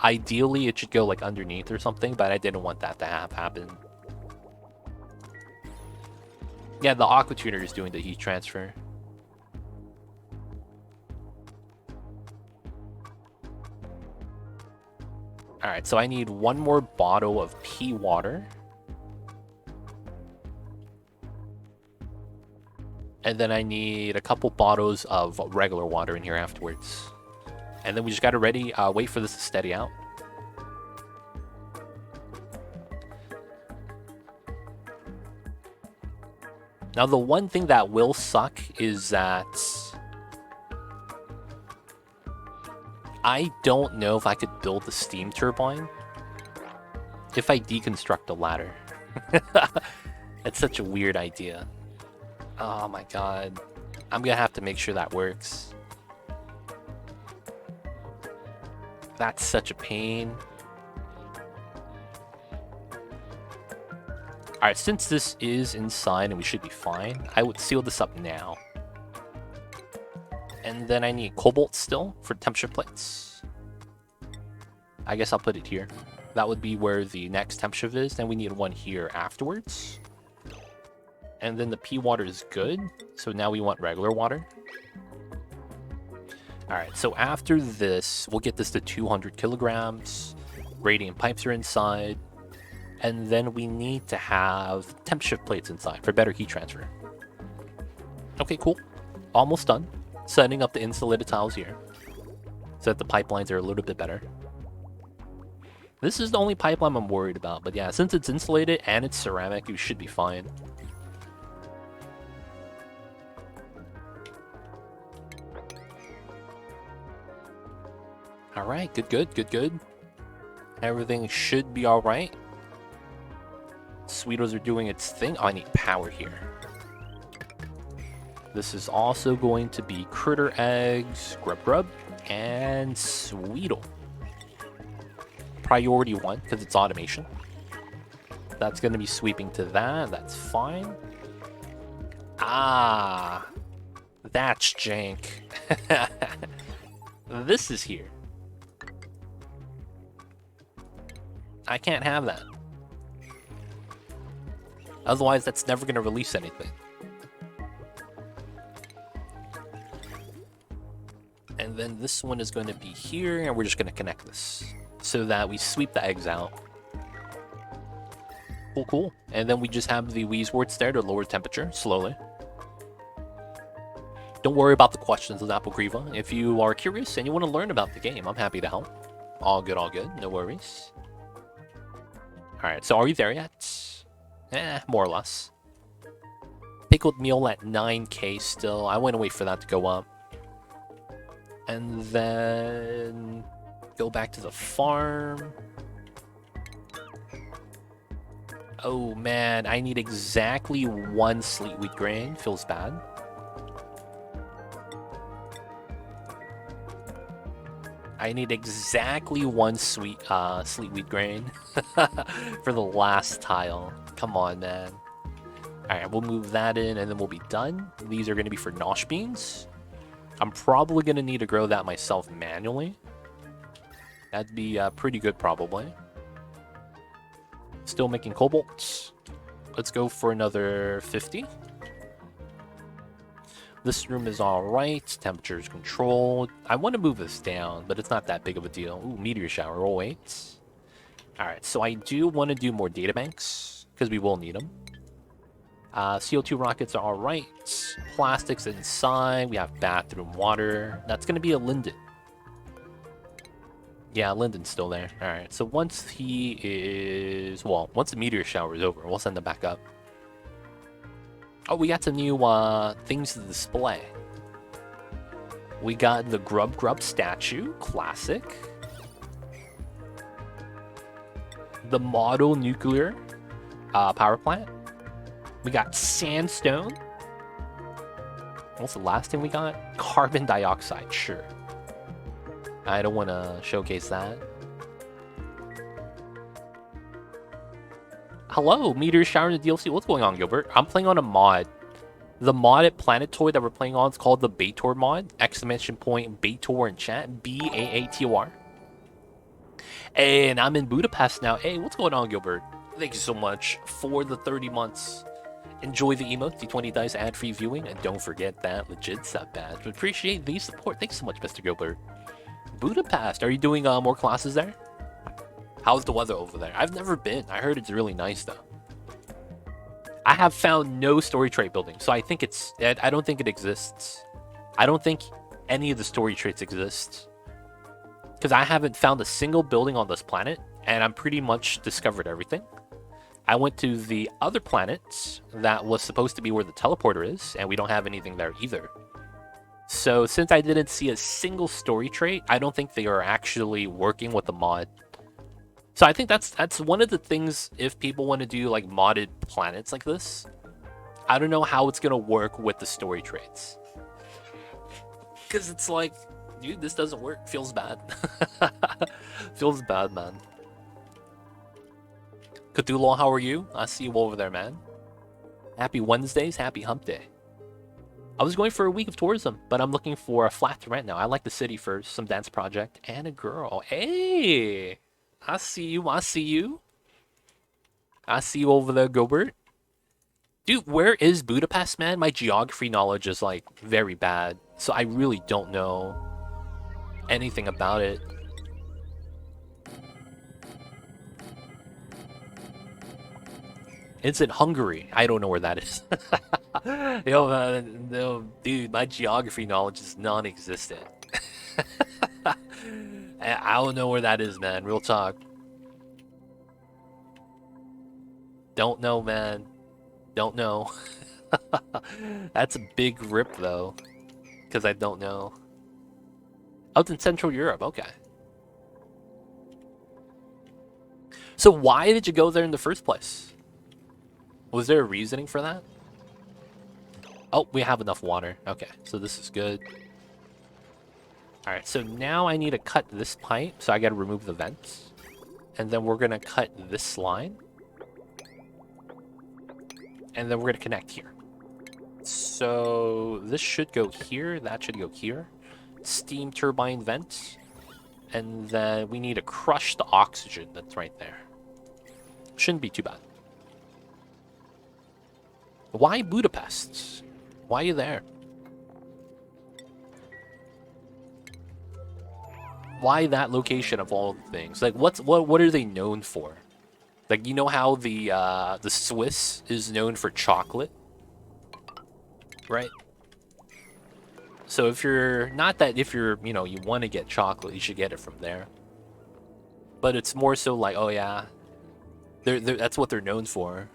Ideally, it should go like underneath or something, but I didn't want that to happen. Yeah, the aquatuner is doing the heat transfer. Alright, so I need 1 more bottle of pea water. And then I need a couple bottles of regular water in here afterwards. And then we just gotta wait for this to steady out. Now the one thing that will suck is that I don't know if I could build the steam turbine if I deconstruct the ladder. That's such a weird idea. Oh my god. I'm gonna have to make sure that works. That's such a pain. Alright, since this is inside and we should be fine, I would seal this up now. And then I need cobalt still for temperature plates. I guess I'll put it here. That would be where the next temperature is. Then we need one here afterwards. And then the pea water is good. So now we want regular water. Alright, so after this, we'll get this to 200 kilograms. Radiant pipes are inside. And then we need to have temperature plates inside for better heat transfer. Okay, cool. Almost done. Setting up the insulated tiles here so that the pipelines are a little bit better. This is the only pipeline I'm worried about, but yeah, since it's insulated and it's ceramic, you should be fine. Alright, good. Everything should be alright. Sweetos are doing its thing. Oh, I need power here. This is also going to be critter eggs, grub, and Sweetle. Priority 1, because it's automation. That's going to be sweeping to that. That's fine. Ah, that's jank. This is here. I can't have that. Otherwise, that's never going to release anything. And then this one is going to be here, and we're just going to connect this so that we sweep the eggs out. Cool. And then we just have the Weezeworts there to lower temperature slowly. Don't worry about the questions with Applegriva. If you are curious and you want to learn about the game, I'm happy to help. All good, no worries. Alright, so are you there yet? More or less. Pickled meal at 9k still. I want to wait for that to go up. And then go back to the farm. Oh man, I need exactly 1 sleet wheat grain. Feels bad. I need exactly 1 sleet wheat grain for the last tile. Come on, man. Alright, we'll move that in and then we'll be done. These are going to be for nosh beans. I'm probably going to need to grow that myself manually. That'd be pretty good, probably. Still making cobalts. Let's go for another 50. This room is alright. Temperature is controlled. I want to move this down, but it's not that big of a deal. Ooh, meteor shower. Oh, wait. Alright, so I do want to do more databanks, because we will need them. CO2 rockets are alright. Plastics inside. We have bathroom water. That's going to be a Linden. Yeah, Linden's still there. Alright, so once he is... Well, once the meteor shower is over, we'll send him back up. Oh, we got some new things to display. We got the Grub statue. Classic. The model nuclear power plant. We got sandstone. What's the last thing we got? Carbon dioxide, sure. I don't want to showcase that. Hello, meteor shower in the DLC. What's going on, Gilbert? I'm playing on a mod. The mod at Planetoid that we're playing on is called the Baator Mod. Exclamation point Baator in chat. B-A-A-T-O-R. And I'm in Budapest now. Hey, what's going on, Gilbert? Thank you so much for the 30 months. Enjoy the emote, the 20 dice ad-free viewing, and don't forget that legit sub badge. We appreciate the support. Thanks so much, Mr. Gilbert. Budapest, are you doing more classes there? How's the weather over there? I've never been. I heard it's really nice, though. I have found no story trait building, so I think it's... I don't think it exists. I don't think any of the story traits exist. Because I haven't found a single building on this planet, and I'm pretty much discovered everything. I went to the other planets that was supposed to be where the teleporter is, and we don't have anything there either. So since I didn't see a single story trait, I don't think they are actually working with the mod. So I think that's one of the things if people want to do like modded planets like this. I don't know how it's going to work with the story traits. Because it's like, dude, this doesn't work. Feels bad. Feels bad, man. Cthulhu, how are you? I see you over there, man. Happy Wednesdays, happy hump day. I was going for a week of tourism, but I'm looking for a flat to rent now. I like the city for some dance project and a girl. Hey! I see you, I see you. I see you over there, Gilbert. Dude, where is Budapest, man? My geography knowledge is, like, very bad. So I really don't know anything about it. It's in Hungary. I don't know where that is. Yo, man, no, dude, my geography knowledge is non-existent. I don't know where that is, man. Real talk. Don't know, man. Don't know. That's a big rip, though. Because I don't know. Oh, it's in Central Europe. Okay. So why did you go there in the first place? Was there a reasoning for that? Oh, we have enough water. Okay, so this is good. Alright, so now I need to cut this pipe, so I gotta remove the vents. And then we're gonna cut this line. And then we're gonna connect here. So this should go here, that should go here. Steam turbine vents. And then we need to crush the oxygen that's right there. Shouldn't be too bad. Why Budapest? Why are you there? Why that location of all the things? Like, what are they known for? Like, you know how the Swiss is known for chocolate, right? So if you're you know, you want to get chocolate, you should get it from there. But it's more so like, oh yeah, that's what they're known for.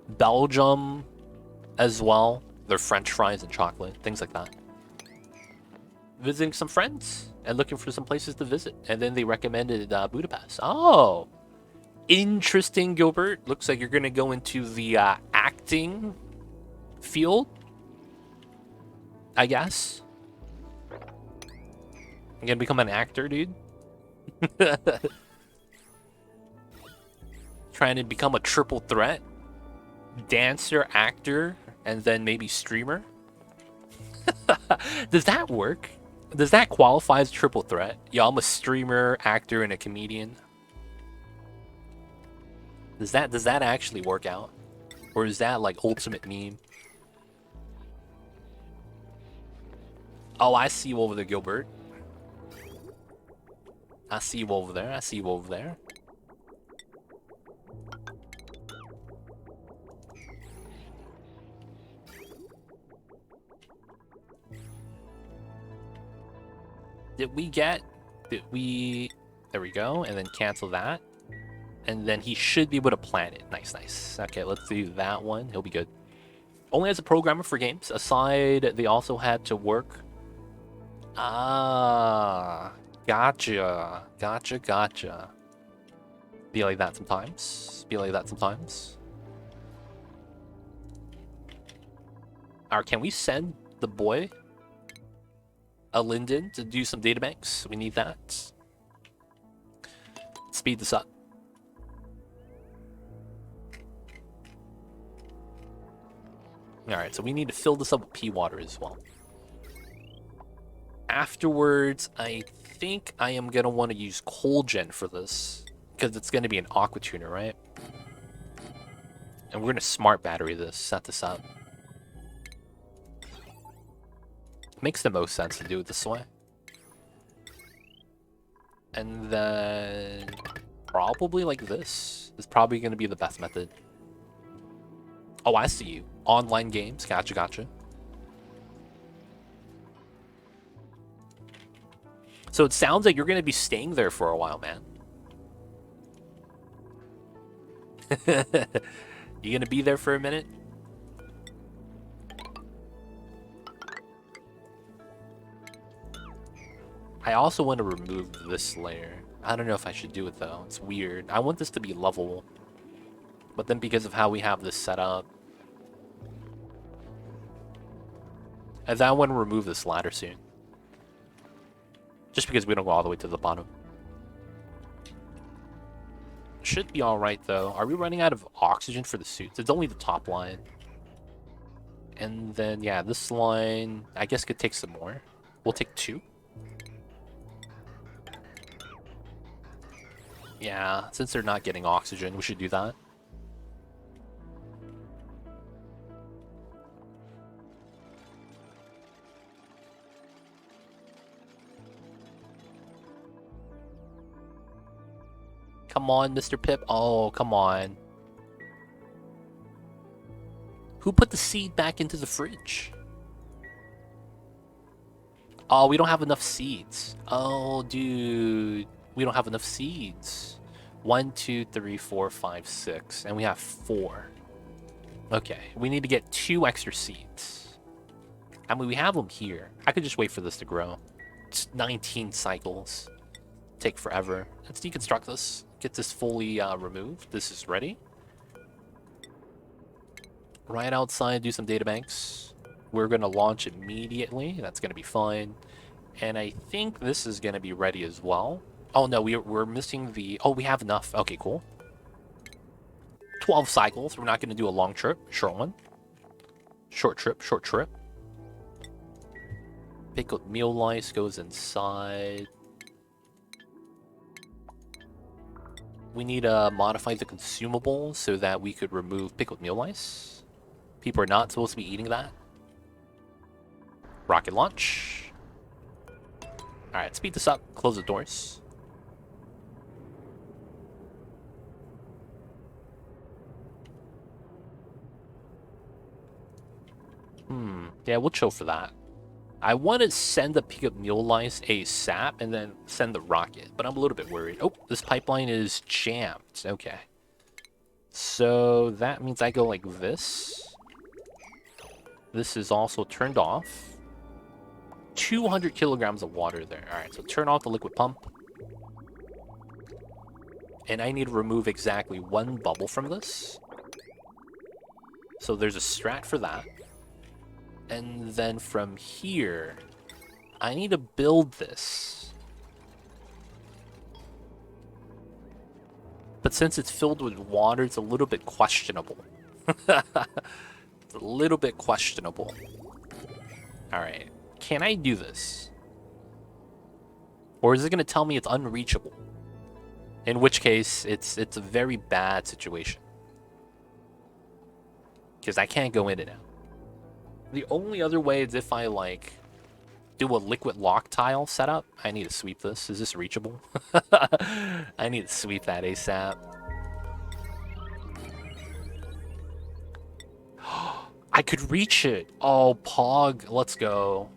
Belgium, as well. Their French fries and chocolate, things like that. Visiting some friends and looking for some places to visit, and then they recommended Budapest. Oh, interesting, Gilbert. Looks like you're gonna go into the acting field, I guess. You're gonna become an actor, dude. Trying to become a triple threat. Dancer, actor, and then maybe streamer. Does that work? Does that qualify as triple threat? Yeah, I'm a streamer, actor, and a comedian. Does that actually work out? Or is that like ultimate meme? Oh, I see you over there, Gilbert. I see you over there. I see you over there. There we go, and then cancel that. And then he should be able to plan it. Nice, nice. Okay, let's do that one. He'll be good. Only as a programmer for games. Aside, they also had to work. Ah, gotcha. Gotcha. Be like that sometimes. Alright, can we send the boy a Linden to do some databanks? We need that. Speed this up. Alright, so we need to fill this up with pea water as well. Afterwards, I think I am going to want to use coal gen for this, because it's going to be an aqua tuner, right? And we're going to smart battery this, set this up. Makes the most sense to do it this way. And then probably like this is probably going to be the best method. Oh, I see you. Online games. Gotcha. So it sounds like you're going to be staying there for a while, man. You going to be there for a minute? I also want to remove this layer. I don't know if I should do it though. It's weird. I want this to be level. But then because of how we have this set up, and then I want to remove this ladder soon. Just because we don't go all the way to the bottom. Should be alright though. Are we running out of oxygen for the suits? It's only the top line. And then, yeah, this line, I guess could take some more. We'll take 2. Yeah, since they're not getting oxygen, we should do that. Come on, Mr. Pip. Oh, come on. Who put the seed back into the fridge? Oh, we don't have enough seeds. Oh, dude. We don't have enough seeds. 1, 2, 3, 4, 5, 6. And we have 4. Okay, we need to get 2 extra seeds. I mean, we have them here. I could just wait for this to grow. It's 19 cycles. Take forever. Let's deconstruct this. get this fully removed. This is ready. Right outside, do some databanks. We're going to launch immediately. That's going to be fine. And I think this is going to be ready as well. Oh, no, we're missing the... Oh, we have enough. Okay, cool. 12 cycles. We're not going to do a long trip. Short one. Short trip, short trip. Pickled meal lice goes inside. We need to modify the consumables so that we could remove pickled meal lice. People are not supposed to be eating that. Rocket launch. Alright, speed this up. Close the doors. Yeah, we'll chill for that. I want to send the pickup mule lice ASAP and then send the rocket, but I'm a little bit worried. Oh, this pipeline is jammed. Okay. So that means I go like this. This is also turned off. 200 kilograms of water there. Alright, so turn off the liquid pump. And I need to remove exactly one bubble from this. So there's a strat for that. And then from here, I need to build this. But since it's filled with water, it's a little bit questionable. It's a little bit questionable. Alright, can I do this? Or is it going to tell me it's unreachable? In which case, it's a very bad situation. Because I can't go in and out. The only other way is if I, like, do a liquid lock tile setup. I need to sweep this. Is this reachable? I need to sweep that ASAP. I could reach it. Oh, Pog. Let's go.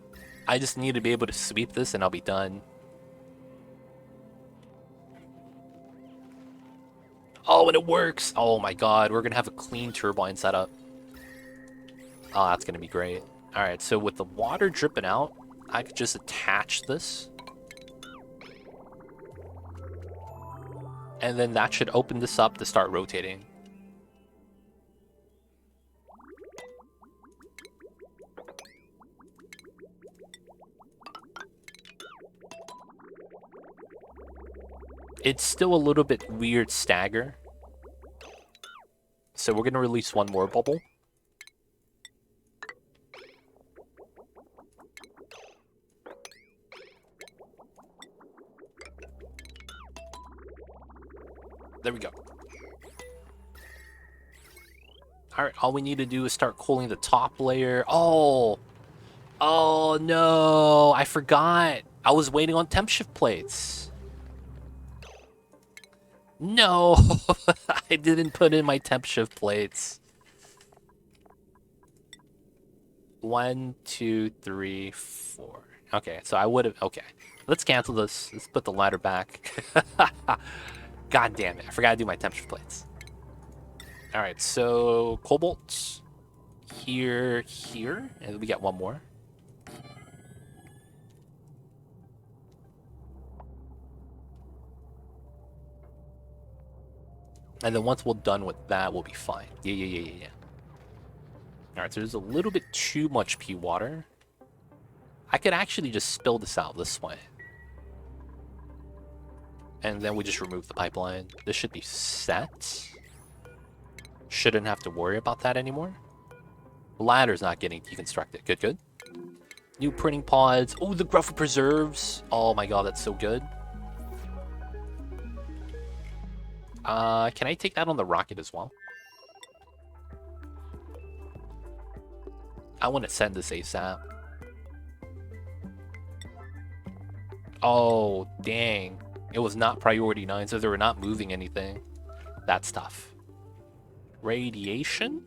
I just need to be able to sweep this and I'll be done. Oh, and it works. Oh my god. We're going to have a clean turbine setup. Oh, that's going to be great. Alright, so with the water dripping out, I could just attach this. And then that should open this up to start rotating. It's still a little bit weird stagger. So we're going to release one more bubble. There we go. Alright, all we need to do is start cooling the top layer. Oh! Oh no! I forgot! I was waiting on temp shift plates. No! I didn't put in my temp shift plates. 1, 2, 3, 4. Okay, so I would have... Okay. Let's cancel this. Let's put the ladder back. God damn it, I forgot to do my temperature plates. Alright, so cobalt here, and we got one more. And then once we're done with that, we'll be fine. Yeah. Alright, so there's a little bit too much pea water. I could actually just spill this out this way. And then we just remove the pipeline. This should be set. Shouldn't have to worry about that anymore. The ladder's not getting deconstructed. Good. New printing pods. Oh, the gruffer preserves. Oh my god, that's so good. Can I take that on the rocket as well? I want to send this ASAP. Oh, dang. It was not priority 9, so they were not moving anything. That's tough. Radiation?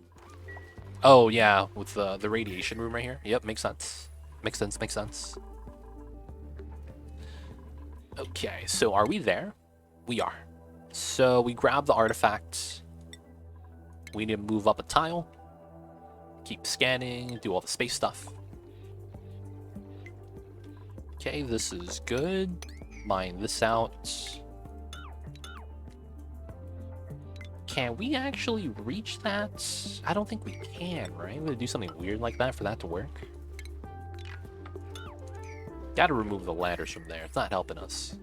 Oh, yeah, with the radiation room right here. Yep, makes sense. Makes sense. Okay, so are we there? We are. So we grab the artifact. We need to move up a tile. Keep scanning, do all the space stuff. Okay, this is good. Mine this out. Can we actually reach that? I don't think we can, right? We're gonna do something weird like that for that to work. Gotta remove the ladders from there. It's not helping us.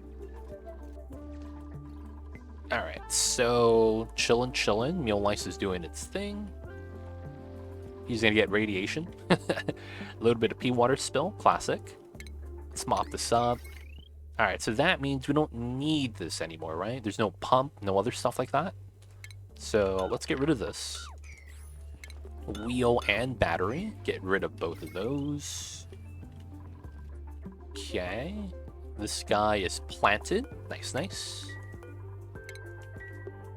Alright, so chillin'. Mule Lice is doing its thing. He's gonna get radiation. A little bit of pea water spill, classic. Let's mop this up. Alright, so that means we don't need this anymore, right? There's no pump, no other stuff like that. So let's get rid of this. Wheel and battery. Get rid of both of those. Okay. This guy is planted. Nice.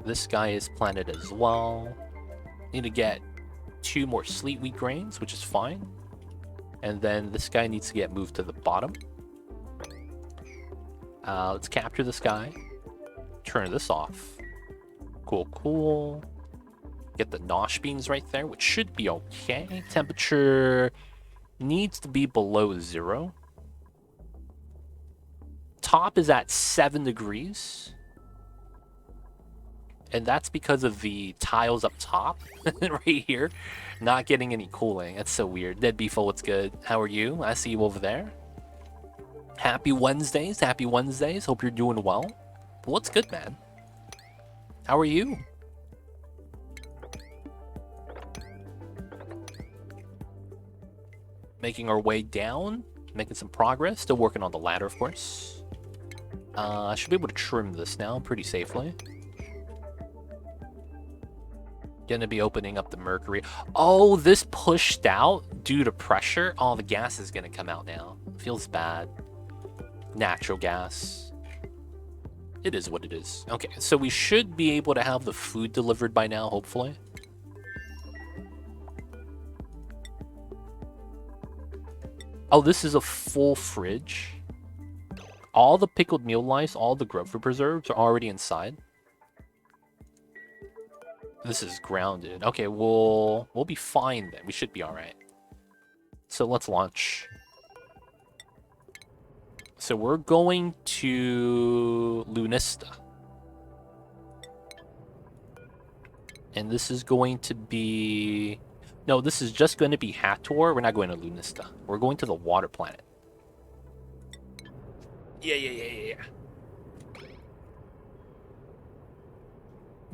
This guy is planted as well. Need to get 2 more sleet wheat grains, which is fine. And then this guy needs to get moved to the bottom. Let's capture this guy. Turn this off. Cool. Get the nosh beans right there, which should be okay. Temperature needs to be below 0. Top is at 7 degrees. And that's because of the tiles up top, right here, not getting any cooling. That's so weird. Dead Beefo, what's good? How are you? I see you over there. Happy Wednesdays. Hope you're doing well. What's good, man? How are you? Making our way down, making some progress. Still working on the ladder, of course. I should be able to trim this now pretty safely. Gonna be opening up the mercury. Oh, this pushed out due to pressure. Oh, the gas is gonna come out now. Feels bad. Natural gas. It is what it is. Okay, so we should be able to have the food delivered by now, hopefully. Oh, this is a full fridge. All the pickled meal lice, all the growth preserves are already inside. This is grounded. Okay, we'll be fine then. We should be all right. So let's launch. So we're going to Lunista. And this is going to be... No, this is just going to be Hathor. We're not going to Lunista. We're going to the water planet. Yeah.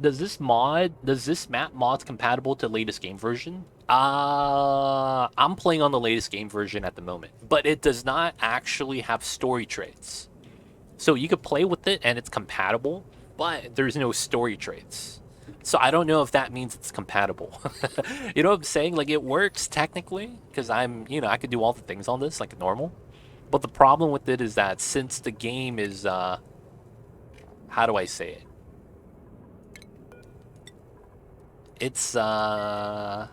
Does this map mod compatible to latest game version? I'm playing on the latest game version at the moment, but it does not actually have story traits. So you could play with it and it's compatible, but there's no story traits. So I don't know if that means it's compatible. You know what I'm saying? Like, it works technically, because I could do all the things on this like normal. But the problem with it is that since the game is, how do I say it? It's, yeah,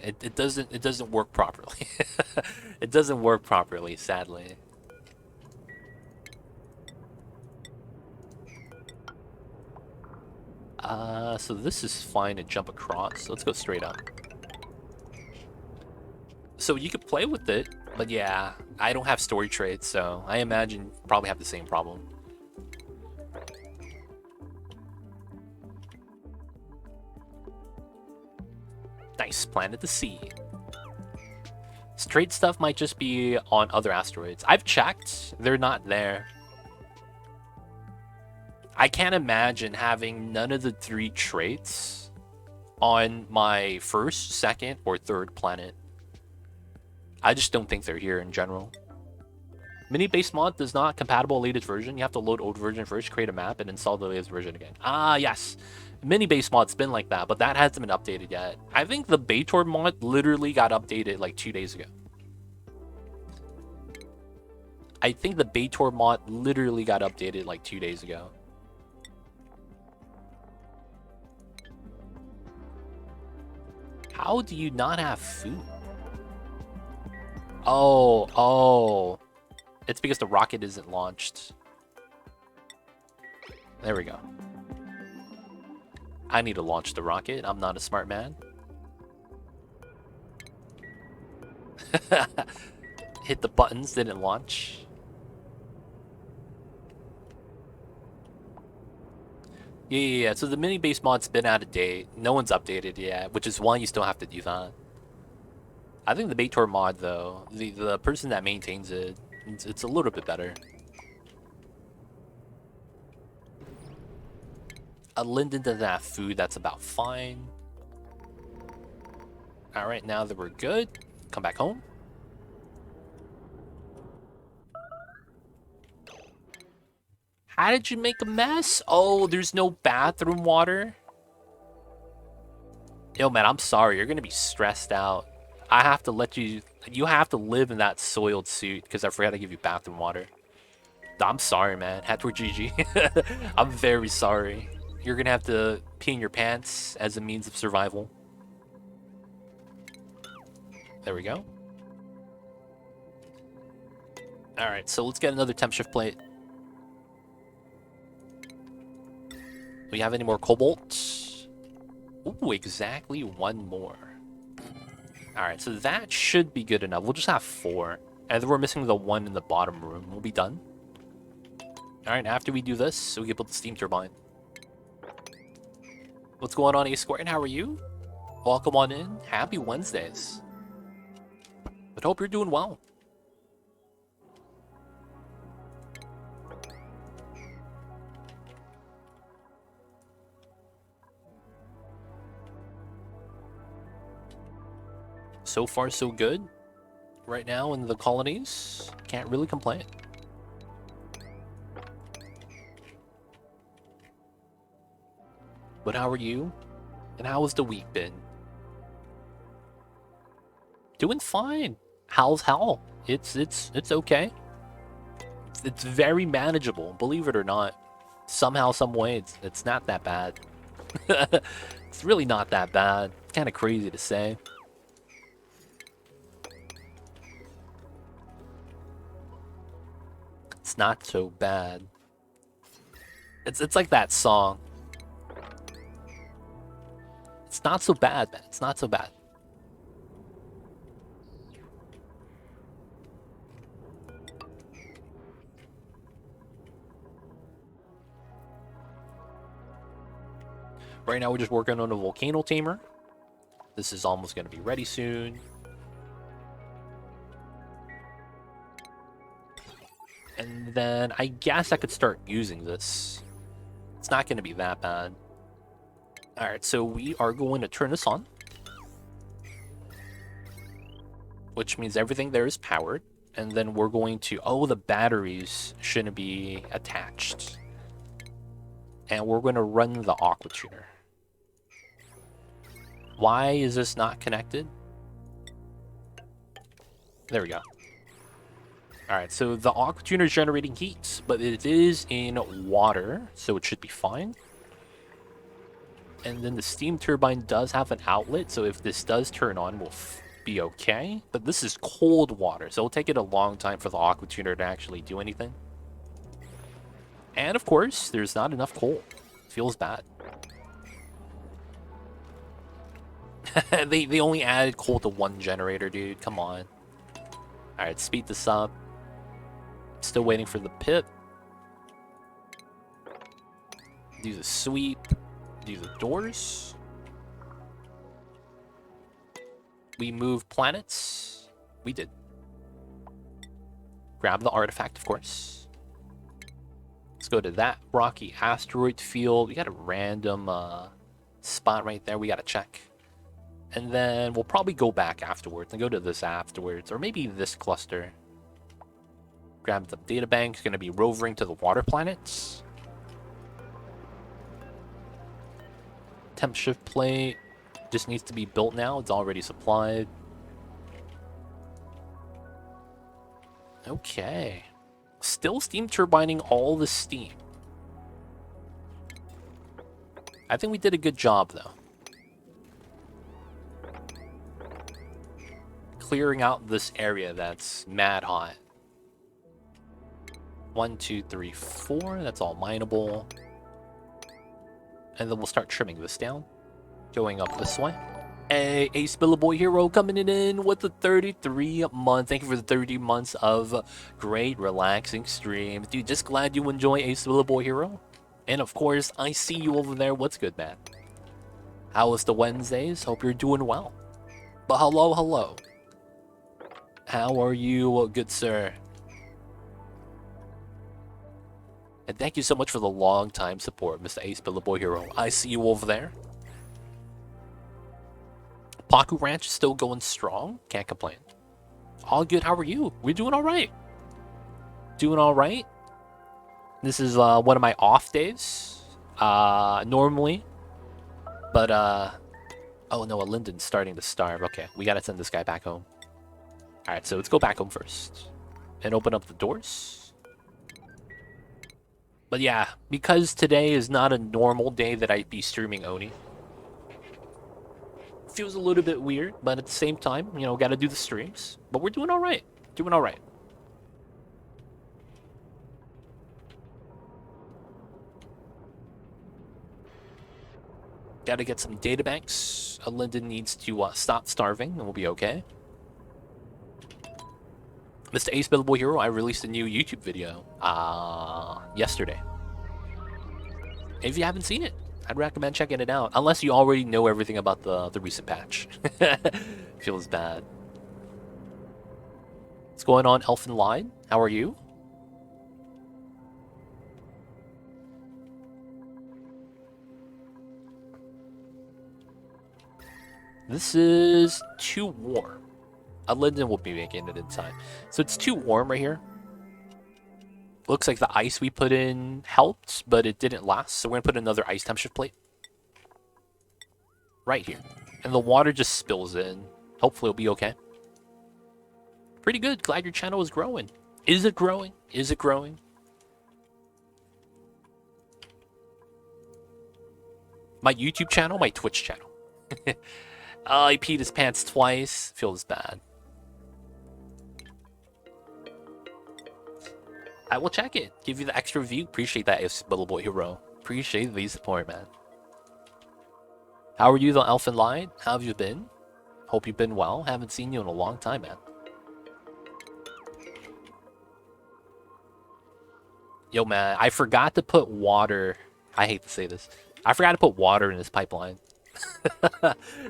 it doesn't work properly. It doesn't work properly, sadly. So this is fine to jump across. Let's go straight up. So you could play with it, but yeah, I don't have story traits, so I imagine you probably have the same problem. Nice, planet to see. Straight stuff might just be on other asteroids. I've checked, they're not there. I can't imagine having none of the 3 traits on my first, second, or third planet. I just don't think they're here in general. Mini base mod does not compatible latest version. You have to load old version first, create a map, and install the latest version again. Ah, yes. Mini base mod's been like that, but that hasn't been updated yet. I think the Baator mod literally got updated like 2 days ago. I think the Baator mod literally got updated like 2 days ago. How do you not have food? Oh. It's because the rocket isn't launched. There we go. I need to launch the rocket. I'm not a smart man. Hit the buttons, didn't launch. Yeah. So the mini base mod's been out of date. No one's updated yet, which is why you still have to do that. I think the Baator mod, though, the person that maintains it, it's a little bit better. Linden doesn't have food, that's about fine. Alright, now that we're good, come back home. How did you make a mess? Oh, there's no bathroom water? Yo, man, I'm sorry. You're gonna be stressed out. I have to let you... You have to live in that soiled suit because I forgot to give you bathroom water. I'm sorry, man. Hattor GG. I'm very sorry. You're gonna have to pee in your pants as a means of survival. There we go. Alright, so let's get another temp shift plate. Do we have any more cobalt? Ooh, exactly one more. Alright, so that should be good enough. We'll just have 4. And then we're missing the one in the bottom room. We'll be done. Alright, after we do this, we can put the steam turbine. What's going on, A Square? How are you? Welcome on in. Happy Wednesdays. But hope you're doing well. So far, so good. Right now in the colonies, can't really complain. But how are you? And how has the week been? Doing fine. How's hell? It's okay. It's very manageable, believe it or not. Somehow, some way, it's not that bad. It's really not that bad. It's kind of crazy to say. It's not so bad. It's like that song. It's not so bad, man. It's not so bad. Right now we're just working on a volcano tamer. This is almost going to be ready soon. And then I guess I could start using this. It's not going to be that bad. Alright, so we are going to turn this on. Which means everything there is powered. And then we're going to... Oh, the batteries shouldn't be attached. And we're going to run the aqua tuner. Why is this not connected? There we go. Alright, so the aqua tuner is generating heat, but it is in water, so it should be fine. And then the steam turbine does have an outlet, so if this does turn on, we'll be okay. But this is cold water, so it'll take it a long time for the aqua tuner to actually do anything. And of course, there's not enough coal. Feels bad. they only added coal to 1 generator, dude. Come on. Alright, speed this up. Still waiting for the pit. Do the sweep. Do the doors. We move planets. We did. Grab the artifact, of course. Let's go to that rocky asteroid field. We got a random spot right there we gotta check. And then we'll probably go back afterwards and go to this afterwards. Or maybe this cluster. Grab the data bank. It's going to be rovering to the water planets. Temp shift plate just needs to be built now. It's already supplied. Okay. Still steam turbining all the steam. I think we did a good job, though. Clearing out this area that's mad hot. 1, 2, 3, 4. That's all mineable. And then we'll start trimming this down. Going up this way. Hey, Ace Boy Hero coming in with the 33 month. Thank you for the 30 months of great, relaxing stream. Dude, just glad you enjoy Ace Boy Hero. And of course, I see you over there. What's good, man? How was the Wednesdays? Hope you're doing well. But hello, hello. How are you, good sir? And thank you so much for the long time support, Mr. Ace Billboy Hero. I see you over there. Paku Ranch is still going strong. Can't complain. All good. How are you? We're doing all right. Doing all right. This is one of my off days. Normally. But, oh no, a Linden's starting to starve. Okay, we gotta send this guy back home. Alright, so let's go back home first. And open up the doors. But yeah, because today is not a normal day that I'd be streaming Oni. Feels a little bit weird, but at the same time, you know, gotta do the streams. But we're doing alright. Doing alright. Gotta get some databanks. Linden needs to stop starving, and we'll be okay. Mr. Ace Billboy Hero, I released a new YouTube video yesterday. If you haven't seen it, I'd recommend checking it out. Unless you already know everything about the recent patch. Feels bad. What's going on, Elfin Line? How are you? This is too warm. Linden will be making it in time. So it's too warm right here. Looks like the ice we put in helped, but it didn't last. So we're going to put another ice temp shift plate. Right here. And the water just spills in. Hopefully it'll be okay. Pretty good. Glad your channel is growing. Is it growing? Is it growing? My YouTube channel? My Twitch channel. I peed his pants twice. Feels bad. I will check it. Give you the extra view. Appreciate that, Little Boy Hero. Appreciate the support, man. How are you, the Elfin Lion? How have you been? Hope you've been well. Haven't seen you in a long time, man. Yo, man, I forgot to put water. I hate to say this. I forgot to put water in his pipeline.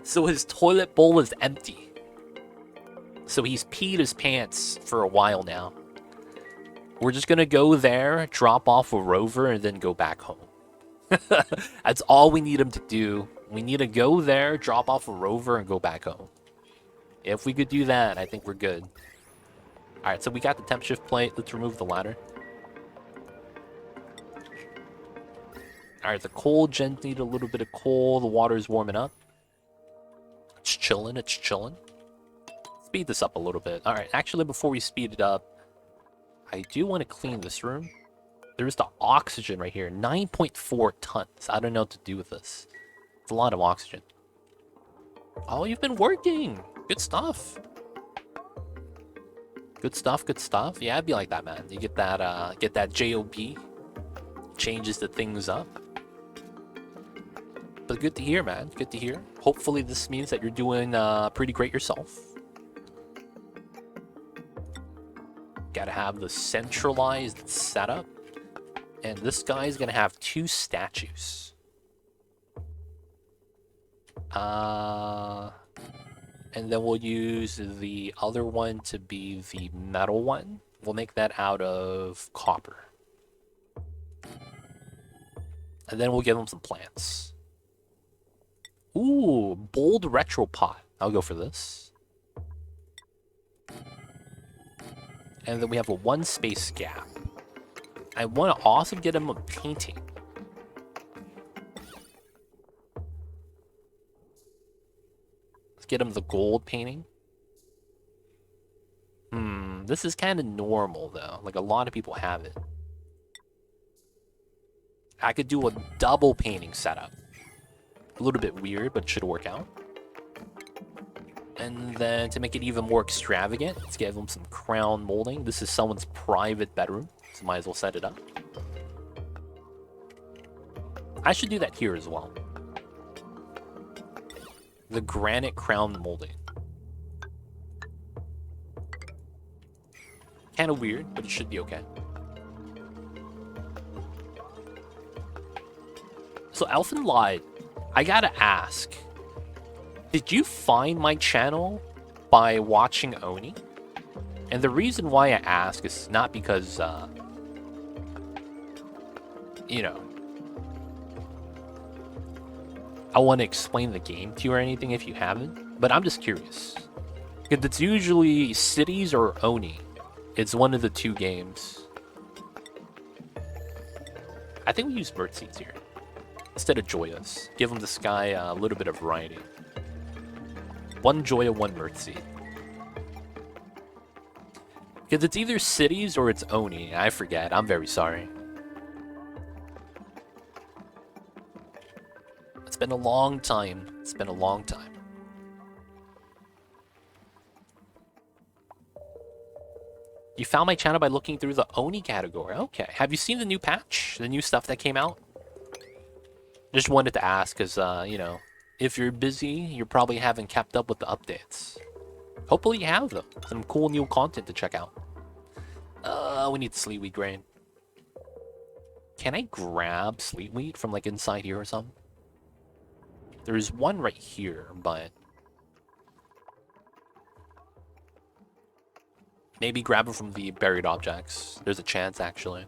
So his toilet bowl is empty. So he's peed his pants for a while now. We're just gonna go there, drop off a rover, and then go back home. That's all we need him to do. We need to go there, drop off a rover, and go back home. If we could do that, I think we're good. Alright, so we got the temp shift plate. Let's remove the ladder. Alright, the coal gens need a little bit of coal. The water is warming up. It's chilling, it's chilling. Speed this up a little bit. Alright, actually, before we speed it up, I do want to clean this room. There's the oxygen right here. 9.4 tons. I don't know what to do with this. It's a lot of oxygen. Oh, you've been working. Good stuff. Good stuff, good stuff. Yeah, I'd be like that, man. You get that JOB. Changes the things up. But good to hear, man. Good to hear. Hopefully this means that you're doing pretty great yourself. Gotta have the centralized setup. And this guy's gonna have 2 statues. And then we'll use the other one to be the metal one. We'll make that out of copper. And then we'll give him some plants. Ooh, bold retro pot. I'll go for this. And then we have a 1 space gap. I want to also get him a painting. Let's get him the gold painting. This is kind of normal though. Like a lot of people have it. I could do a double painting setup. A little bit weird, but it should work out. And then to make it even more extravagant, let's give him some crown molding. This is someone's private bedroom, so might as well set it up. I should do that here as well. The granite crown molding. Kind of weird, but it should be okay. Also, Elfin Lied, I gotta ask, did you find my channel by watching Oni? And the reason why I ask is not because, you know, I want to explain the game to you or anything if you haven't, but I'm just curious. Because it's usually Cities or Oni. It's one of the two games. I think we use bird seeds here instead of Joyas. Give them this guy a little bit of variety. One Joya, one bird seed. Because it's either Cities or it's Oni. I forget. I'm very sorry. It's been a long time. It's been a long time. You found my channel by looking through the Oni category. Okay. Have you seen the new patch? The new stuff that came out? Just wanted to ask because, you know, if you're busy, you probably haven't kept up with the updates. Hopefully you have them. Some cool new content to check out. We need sleetweed grain. Can I grab sleetweed from like inside here or something? There's one right here, but maybe grab it from the buried objects. There's a chance, actually.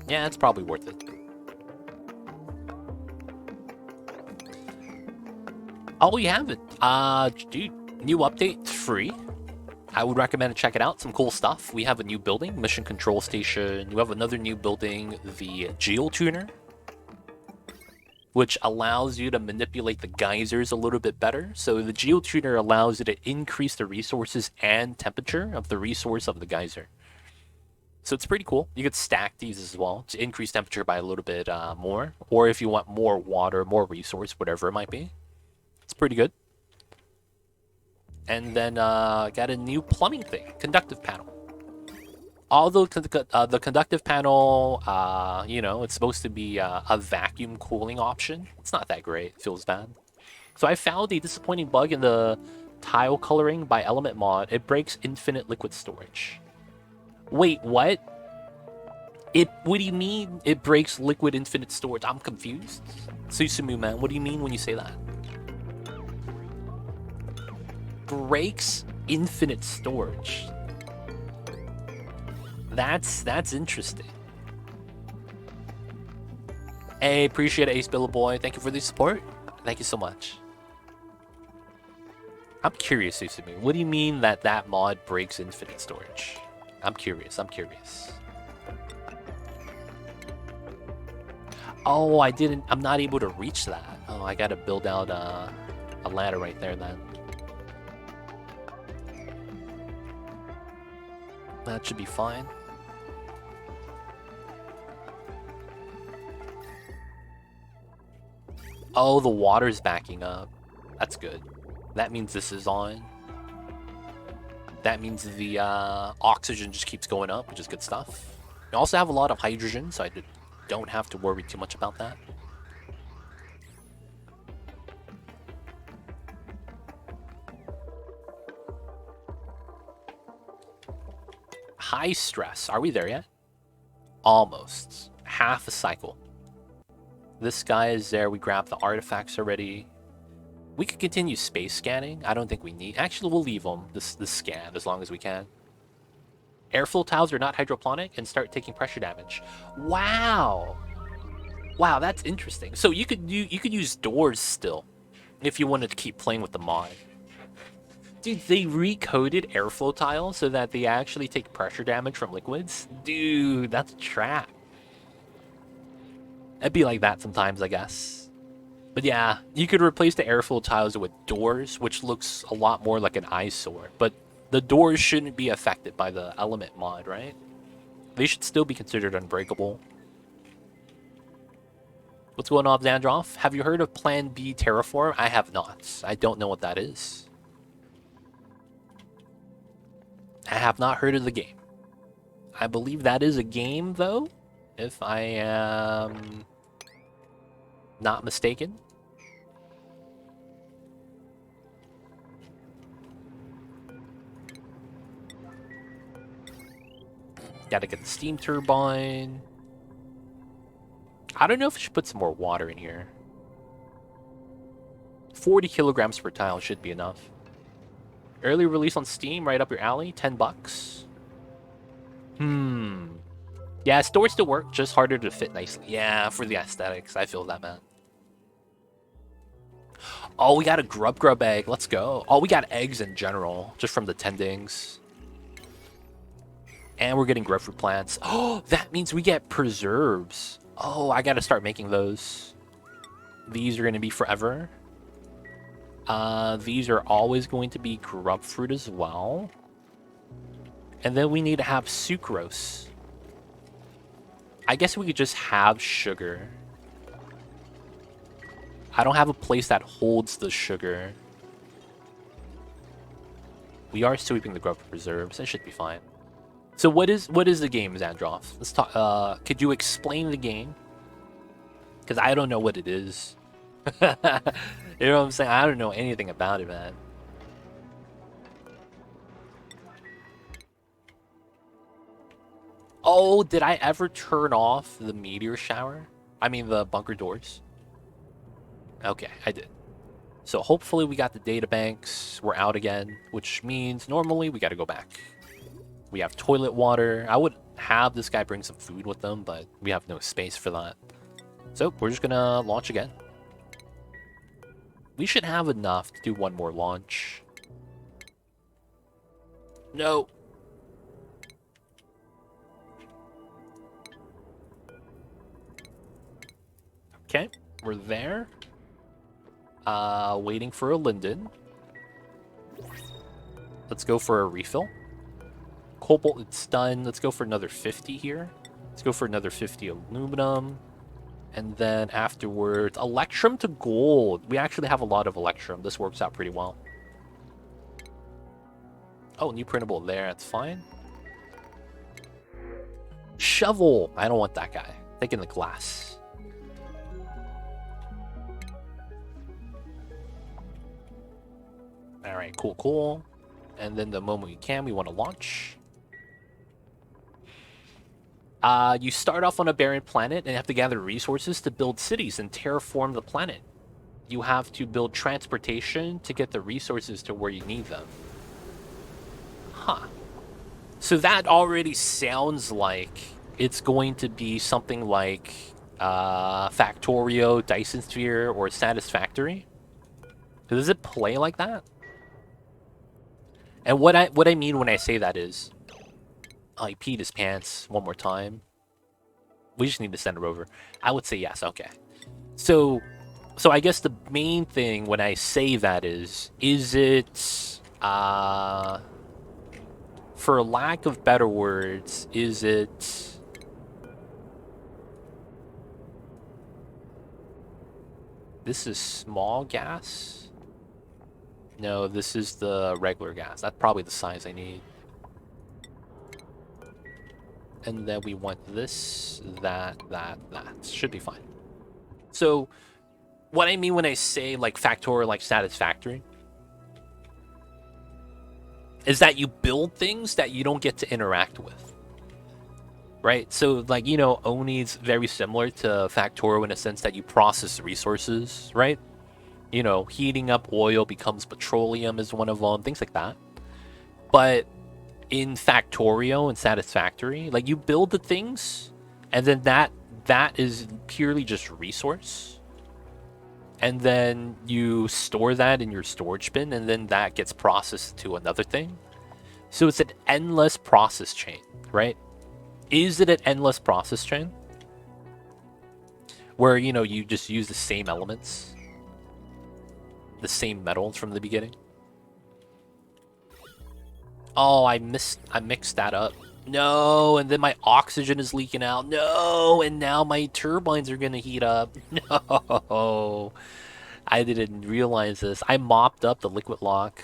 Yeah, it's probably worth it. Oh, you have it. Dude, new update, it's free. I would recommend to check it out. Some cool stuff. We have a new building, mission control station. We have another new building, the geotuner, which allows you to manipulate the geysers a little bit better. So the geotuner allows you to increase the resources and temperature of the resource of the geyser. So it's pretty cool. You could stack these as well to increase temperature by a little bit more. Or if you want more water, more resource, whatever it might be. It's pretty good. And then got a new plumbing thing, conductive panel. Although the conductive panel, you know, it's supposed to be a vacuum cooling option. It's not that great. It feels bad. So I found a disappointing bug in the tile coloring by Element Mod. It breaks infinite liquid storage. Wait, what? What do you mean it breaks liquid infinite storage? I'm confused. Susumu, man, what do you mean when you say that? Breaks infinite storage. That's interesting. Hey, appreciate it, Ace Boy. Thank you for the support. Thank you so much. I'm curious, Susumu. What do you mean that mod breaks infinite storage? I'm curious. Oh, I'm not able to reach that. Oh, I gotta build out a ladder right there then. That should be fine. Oh, the water's backing up. That's good. That means this is on. That means the oxygen just keeps going up, which is good stuff. We also have a lot of hydrogen, so I don't have to worry too much about that. High stress. Are we there yet? Almost. Half a cycle. This guy is there. We grabbed the artifacts already. We could continue space scanning. I don't think we need... Actually, we'll leave them, this scan, as long as we can. Airflow tiles are not hydroponic and start taking pressure damage. Wow! Wow, that's interesting. So you could use doors still, if you wanted to keep playing with the mod. Dude, they recoded airflow tiles so that they actually take pressure damage from liquids? Dude, that's a trap. It'd be like that sometimes, I guess. But yeah, you could replace the airflow tiles with doors, which looks a lot more like an eyesore. But the doors shouldn't be affected by the element mod, right? They should still be considered unbreakable. What's going on, Zandroff? Have you heard of Plan B Terraform? I have not. I don't know what that is. I have not heard of the game. I believe that is a game, though, if I am not mistaken. Gotta get the steam turbine. I don't know if I should put some more water in here. 40 kilograms per tile should be enough. Early release on Steam, right up your alley. 10 bucks. Yeah, stores still work, just harder to fit nicely. Yeah, for the aesthetics, I feel that, man. Oh, we got a grub egg. Let's go. Oh, we got eggs in general, just from the tendings. And we're getting grapefruit plants. Oh, that means we get preserves. Oh, I gotta start making those. These are gonna be forever. These are always going to be grub fruit as well. And then we need to have sucrose. I guess we could just have sugar. I don't have a place that holds the sugar. We are sweeping the grub preserves. It should be fine. So what is the game, Zandroff? Let's talk. Could you explain the game? Because I don't know what it is. You know what I'm saying? I don't know anything about it, man. Oh, did I ever turn off the meteor shower? I mean, the bunker doors. Okay, I did. So hopefully we got the data banks. We're out again, which means normally we got to go back. We have toilet water. I would have this guy bring some food with them, but we have no space for that. So we're just gonna launch again. We should have enough to do one more launch. No. Okay, we're there. Waiting for a linden. Let's go for a refill. Cobalt, it's done. Let's go for another 50 here. Let's go for another 50 aluminum. And then afterwards, electrum to gold. We actually have a lot of electrum. This works out pretty well. Oh, new printable there. That's fine. Shovel. I don't want that guy. Taking the glass. All right, cool, cool. And then the moment we can, we want to launch. You start off on a barren planet and you have to gather resources to build cities and terraform the planet. You have to build transportation to get the resources to where you need them. Huh. So that already sounds like it's going to be something like Factorio, Dyson Sphere, or Satisfactory. Does it play like that? And what I mean when I say that is... Oh, he peed his pants one more time. We just need to send it over. I would say yes, okay. So I guess the main thing when I say that is it... for lack of better words, is it... This is small gas? No, this is the regular gas. That's probably the size I need. And then we want this, that. Should be fine. So, what I mean when I say, like, Factor, like, Satisfactory, is that you build things that you don't get to interact with. Right? So, like, you know, Oni's very similar to Factoro in a sense that you process resources, right? You know, heating up oil becomes petroleum is one of them, things like that. But in Factorio and Satisfactory, like, you build the things, and then that is purely just resource. And then you store that in your storage bin, and then that gets processed to another thing. So it's an endless process chain, right? Is it an endless process chain? Where, you know, you just use the same elements? The same metals from the beginning? Oh, I mixed that up. No, and then my oxygen is leaking out. No, and now my turbines are gonna heat up. No, I didn't realize this. I mopped up the liquid lock.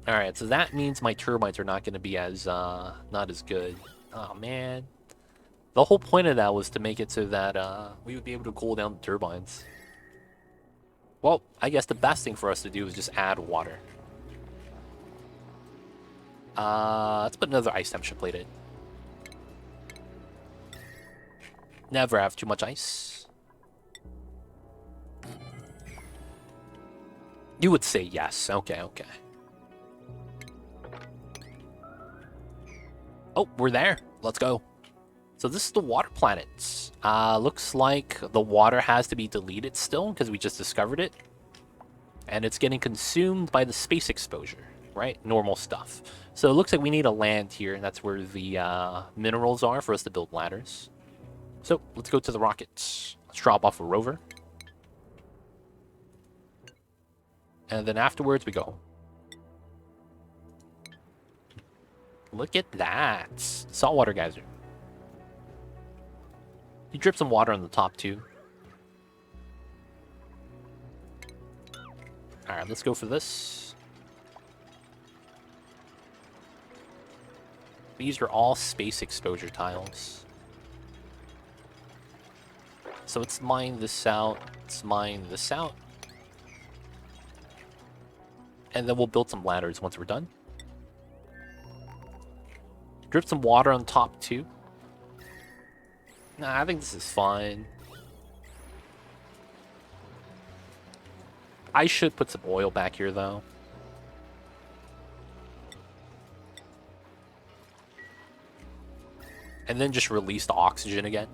All right, so that means my turbines are not gonna be as not as good. Oh man, the whole point of that was to make it so that we would be able to cool down the turbines. Well, I guess the best thing for us to do is just add water. Let's put another ice temperature plate in. Never have too much ice. You would say yes. Okay, okay. Oh, we're there. Let's go. So this is the water planet. Looks like the water has to be deleted still because we just discovered it. And it's getting consumed by the space exposure, right? Normal stuff. So it looks like we need a land here, and that's where the minerals are for us to build ladders. So let's go to the rockets. Let's drop off a rover. And then afterwards we go. Look at that. Saltwater geyser. You drip some water on the top too. Alright, let's go for this. These are all space exposure tiles. So let's mine this out. Let's mine this out. And then we'll build some ladders once we're done. Drip some water on top too. Nah, I think this is fine. I should put some oil back here though. And then just release the oxygen again.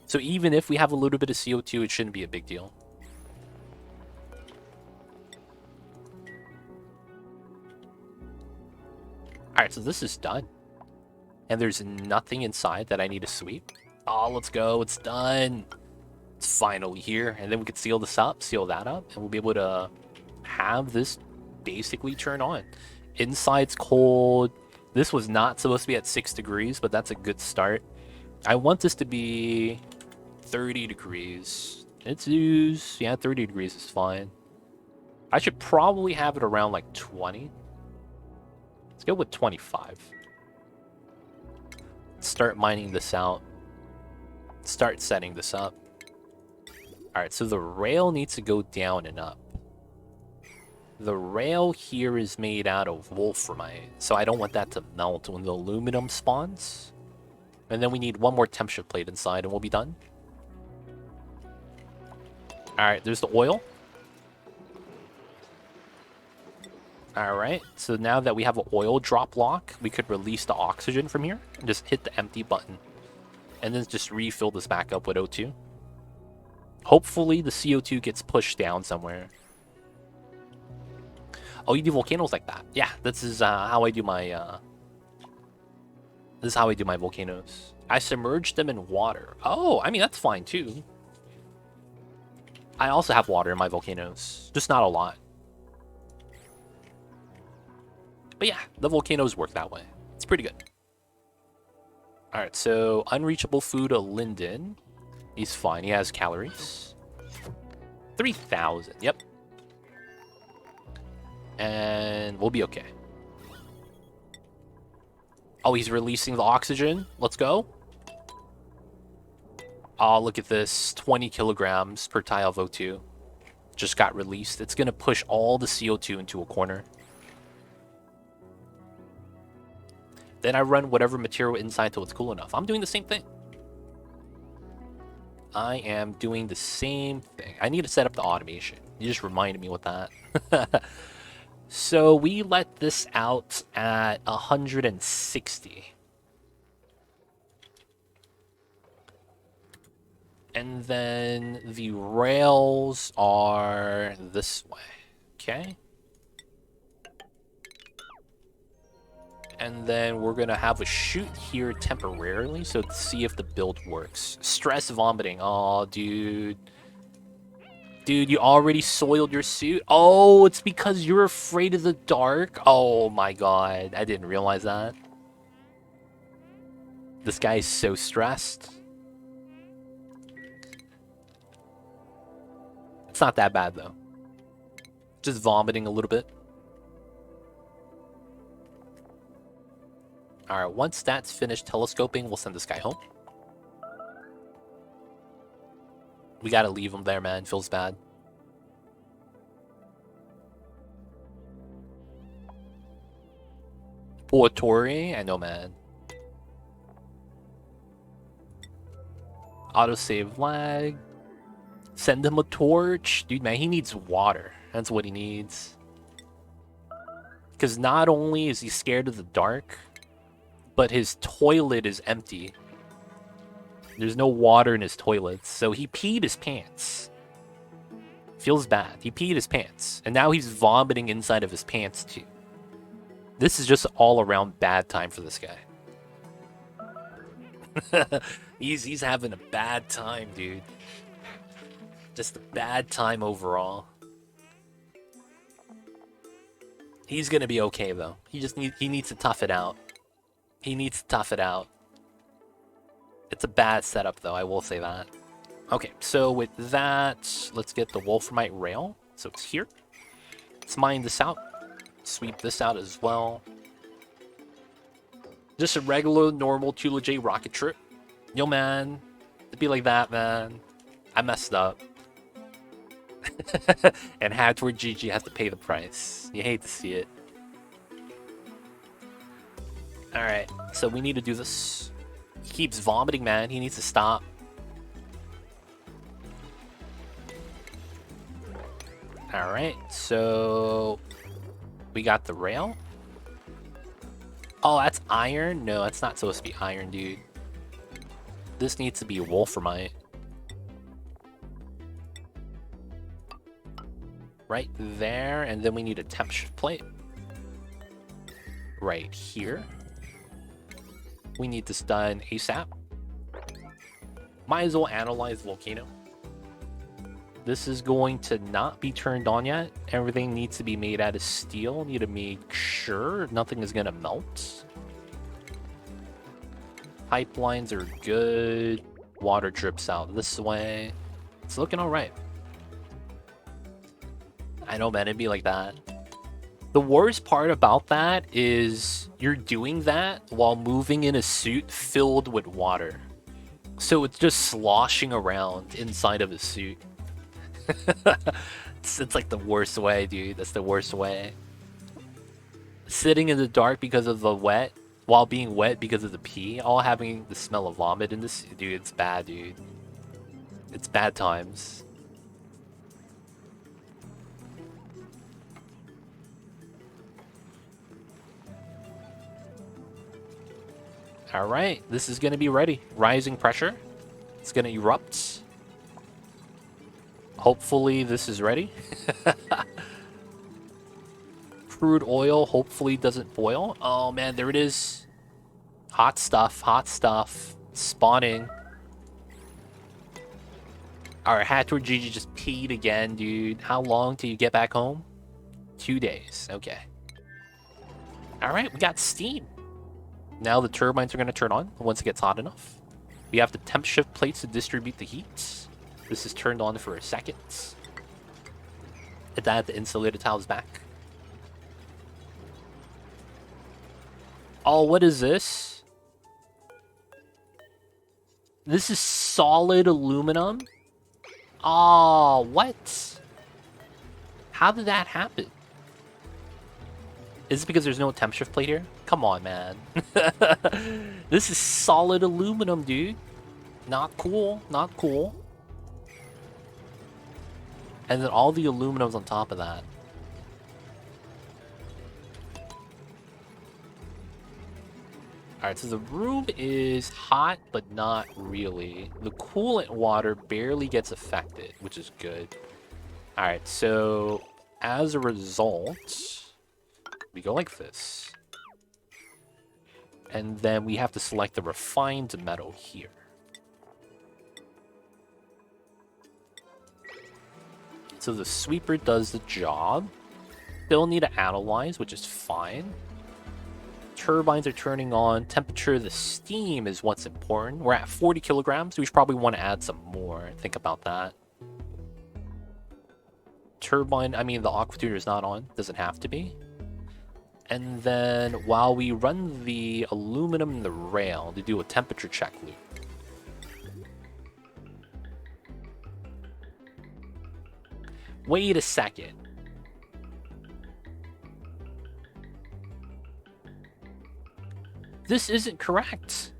So even if we have a little bit of CO2, it shouldn't be a big deal. Alright, so this is done. And there's nothing inside that I need to sweep. Oh, let's go. It's done. It's finally here. And then we can seal this up, seal that up, and we'll be able to have this basically turn on. Inside's cold. This was not supposed to be at 6 degrees, but that's a good start. I want this to be 30 degrees. It's yeah, 30 degrees is fine. I should probably have it around like 20. Let's go with 25. Start mining this out. Start setting this up. Alright, so the rail needs to go down and up. The rail here is made out of wolframite, so I don't want that to melt when the aluminum spawns. And then we need one more temperature plate inside and we'll be done. Alright, there's the oil. Alright, so now that we have an oil drop lock, we could release the oxygen from here and just hit the empty button. And then just refill this back up with O2. Hopefully the CO2 gets pushed down somewhere. Oh, you do volcanoes like that? Yeah, this is how I do my volcanoes. I submerge them in water. Oh, I mean that's fine too. I also have water in my volcanoes, just not a lot. But yeah, the volcanoes work that way. It's pretty good. Alright, so unreachable food of Linden. He's fine. He has calories. 3,000. Yep. And we'll be okay. Oh, he's releasing the oxygen. Let's go. Oh, look at this. 20 kilograms per tile of O2. Just got released. It's going to push all the CO2 into a corner. Then I run whatever material inside till it's cool enough. I'm doing the same thing. I am doing the same thing. I need to set up the automation. You just reminded me with that. So we let this out at 160. And then the rails are this way. Okay. And then we're going to have a chute here temporarily, so to see if the build works. Stress vomiting. Oh, dude. Dude, you already soiled your suit? Oh, it's because you're afraid of the dark? Oh my god, I didn't realize that. This guy is so stressed. It's not that bad, though. Just vomiting a little bit. Alright, once that's finished telescoping, we'll send this guy home. We gotta leave him there, man. Feels bad. Baator, I know, man. Autosave lag. Send him a torch. Dude, man, he needs water. That's what he needs. Because not only is he scared of the dark, but his toilet is empty. There's no water in his toilet, so he peed his pants. Feels bad. He peed his pants, and now he's vomiting inside of his pants, too. This is just all around bad time for this guy. he's having a bad time, dude. Just a bad time overall. He's gonna be okay though. He needs to tough it out. He needs to tough it out. It's a bad setup though, I will say that. Okay, so with that, let's get the Wolframite rail. So it's here. Let's mine this out. Sweep this out as well. Just a regular, normal Tula J rocket trip. Yo, man. It'd be like that, man. I messed up. And Baator GG has to pay the price. You hate to see it. Alright, so we need to do this. He keeps vomiting, man. He needs to stop. Alright, so we got the rail. Oh, that's iron? No, that's not supposed to be iron, dude. This needs to be Wolframite. Right there, and then we need a temp shift plate. Right here. We need this done ASAP. Might as well analyze volcano. This is going to not be turned on yet. Everything needs to be made out of steel. Need to make sure nothing is going to melt. Pipelines are good. Water drips out this way. It's looking alright. I know, man, it'd be like that. The worst part about that is you're doing that while moving in a suit filled with water. So it's just sloshing around inside of a suit. It's like the worst way, dude. That's the worst way. Sitting in the dark because of the wet, while being wet because of the pee, all having the smell of vomit in this, dude, it's bad, dude. It's bad times. Alright, this is going to be ready. Rising pressure. It's going to erupt. Hopefully this is ready. Crude oil hopefully doesn't boil. Oh man, there it is. Hot stuff, hot stuff. Spawning. Alright, Baator GG just peed again, dude. How long till you get back home? 2 days. Okay. Alright, we got steam. Now the turbines are going to turn on once it gets hot enough. We have the temp shift plates to distribute the heat. This is turned on for a second. And add the insulated tiles back. Oh, what is this? This is solid aluminum? Oh, what? How did that happen? Is it because there's no temp shift plate here? Come on, man. This is solid aluminum, dude. Not cool. Not cool. And then all the aluminum's on top of that. Alright, so the room is hot, but not really. The coolant water barely gets affected, which is good. Alright, so as a result, we go like this. And then we have to select the refined metal here. So the sweeper does the job. Still need to analyze, which is fine. Turbines are turning on. Temperature of the steam is what's important. We're at 40 kilograms. We should probably want to add some more. Think about that. Turbine, I mean, the aqua tuner is not on. Doesn't have to be. And then while we run the aluminum and the rail to do a temperature check loop. Wait a second. This isn't correct.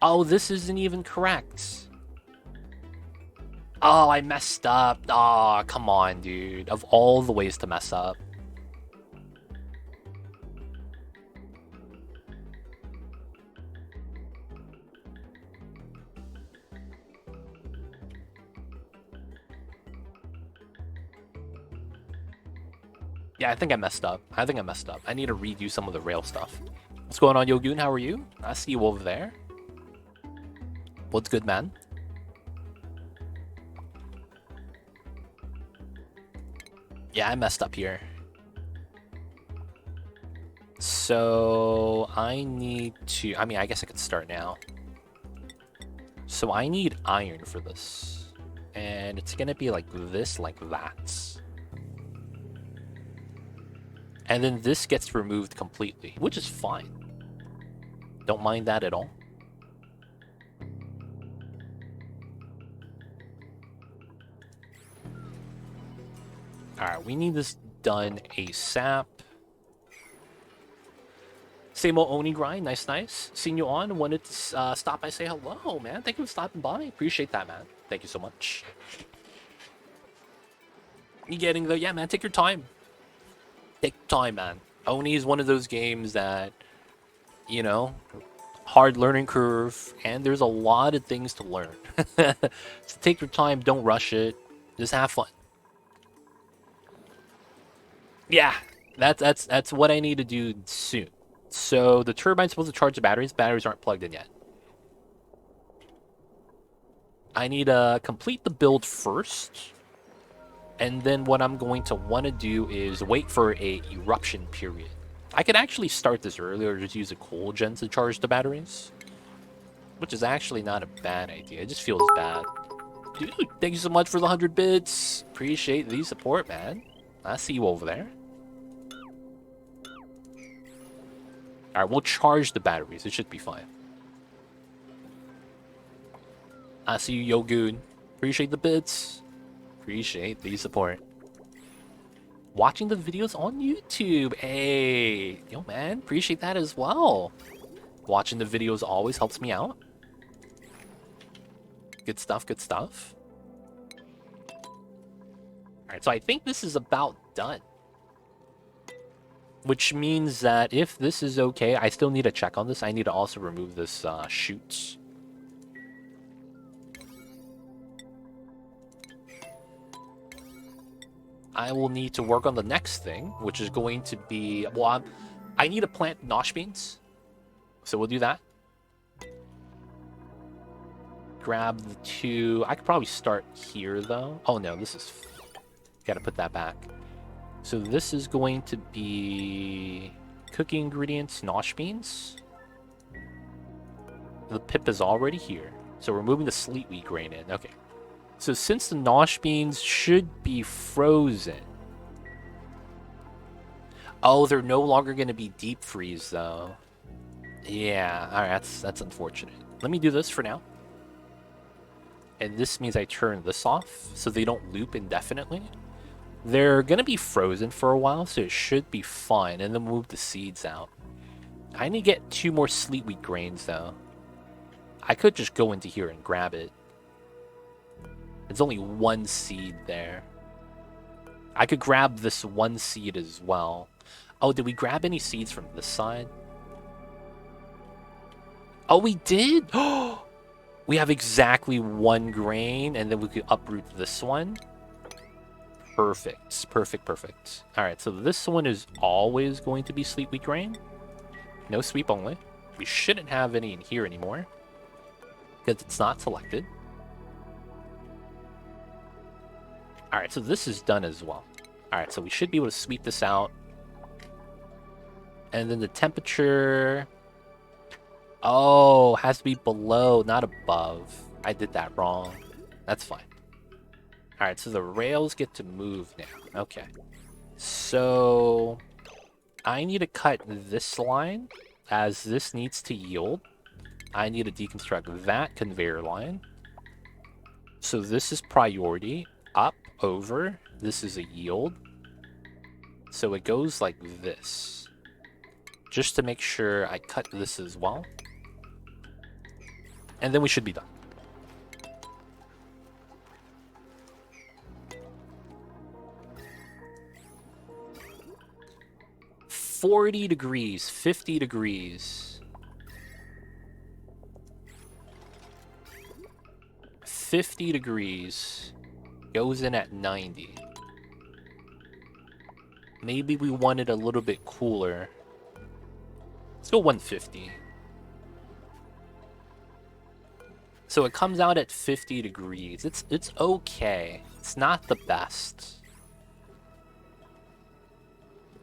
Oh, this isn't even correct. Oh, I messed up. Oh, come on, dude. Of all the ways to mess up. Yeah, I think I messed up. I need to redo some of the rail stuff. What's going on, Yogun? How are you? I see you over there. What's good, man? Yeah, I messed up here. So I need to... I mean, I guess I could start now. So I need iron for this. And it's going to be like this, like that. And then this gets removed completely, which is fine. Don't mind that at all. Alright, we need this done ASAP. Same old Oni grind, nice, nice. Seeing you on, wanted to stop by, say hello, man. Thank you for stopping by. Appreciate that, man. Thank you so much. You getting the... Yeah, man, take your time. Take time, man. Oni is one of those games that, you know, hard learning curve, and there's a lot of things to learn. So take your time, don't rush it. Just have fun. Yeah, that's what I need to do soon. So the turbine's supposed to charge the batteries. Batteries aren't plugged in yet. I need to complete the build first. And then what I'm going to want to do is wait for a eruption period. I could actually start this earlier, just use a coal gen to charge the batteries. Which is actually not a bad idea. It just feels bad. Dude, thank you so much for the 100 bits. Appreciate the support, man. I see you over there. Alright, we'll charge the batteries. It should be fine. I see you, Yogun. Appreciate the bits. Appreciate the support. Watching the videos on YouTube. Hey, yo, man. Appreciate that as well. Watching the videos always helps me out. Good stuff, good stuff. Alright, so I think this is about done. Which means that if this is okay, I still need to check on this. I need to also remove this chutes. I will need to work on the next thing, which is going to be... Well, I need to plant nosh beans. So we'll do that. Grab the two... I could probably start here, though. Oh, no, this is... Gotta put that back. So this is going to be cooking ingredients, nosh beans. The pip is already here. So we're moving the sleet wheat grain in. Okay. So since the nosh beans should be frozen. Oh, they're no longer going to be deep freeze, though. Yeah, alright, that's unfortunate. Let me do this for now. And this means I turn this off so they don't loop indefinitely. They're going to be frozen for a while, so it should be fine. And then move the seeds out. I need to get 2 more sleet wheat grains, though. I could just go into here and grab it. There's only 1 seed there. I could grab this 1 seed as well. Oh, did we grab any seeds from this side? Oh, we did? Oh, we have exactly 1 grain, and then we could uproot this one. Perfect. Perfect, perfect. Alright, so this one is always going to be sleet wheat grain. No sweep only. We shouldn't have any in here anymore, because it's not selected. Alright, so this is done as well. Alright, so we should be able to sweep this out. And then the temperature... Oh, has to be below, not above. I did that wrong. That's fine. Alright, so the rails get to move now. Okay. So... I need to cut this line, as this needs to yield. I need to deconstruct that conveyor line. So this is priority. Up, over. This is a yield. So it goes like this. Just to make sure I cut this as well. And then we should be done. $40 degrees, 50 degrees. 50 degrees. Goes in at 90. Maybe we want it a little bit cooler. Let's go 150. So it comes out at 50 degrees. It's okay. It's not the best.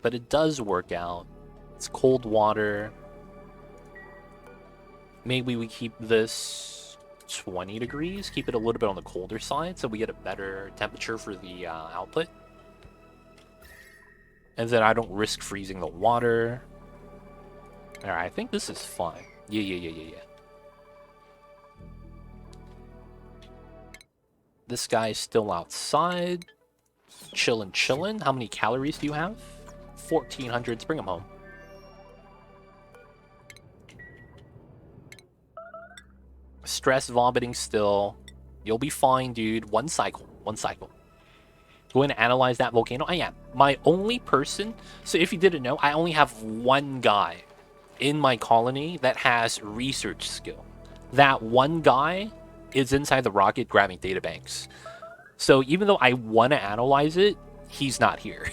But it does work out. It's cold water. Maybe we keep this 20 degrees. Keep it a little bit on the colder side so we get a better temperature for the output. And then I don't risk freezing the water. Alright, I think this is fine. Yeah. This guy's still outside. Chillin'. How many calories do you have? 1,400. Let's bring him home. Stress vomiting still. You'll be fine, dude. One cycle. Go in and analyze that volcano. I am. My only person... So if you didn't know, I only have one guy in my colony that has research skill. That one guy is inside the rocket grabbing databanks. So even though I want to analyze it, he's not here.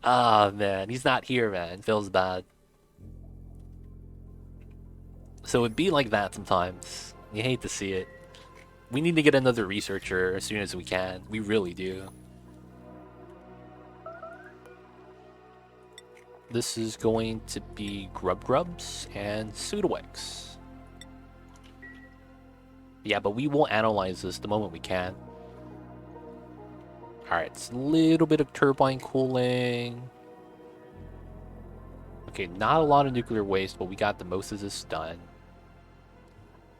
Oh, man. He's not here, man. Feels bad. So it'd be like that sometimes. You hate to see it. We need to get another researcher as soon as we can. We really do. This is going to be grubs and pseudoex. Yeah, but we will analyze this the moment we can. Alright, it's a little bit of turbine cooling. Okay, not a lot of nuclear waste, but we got the most of this done.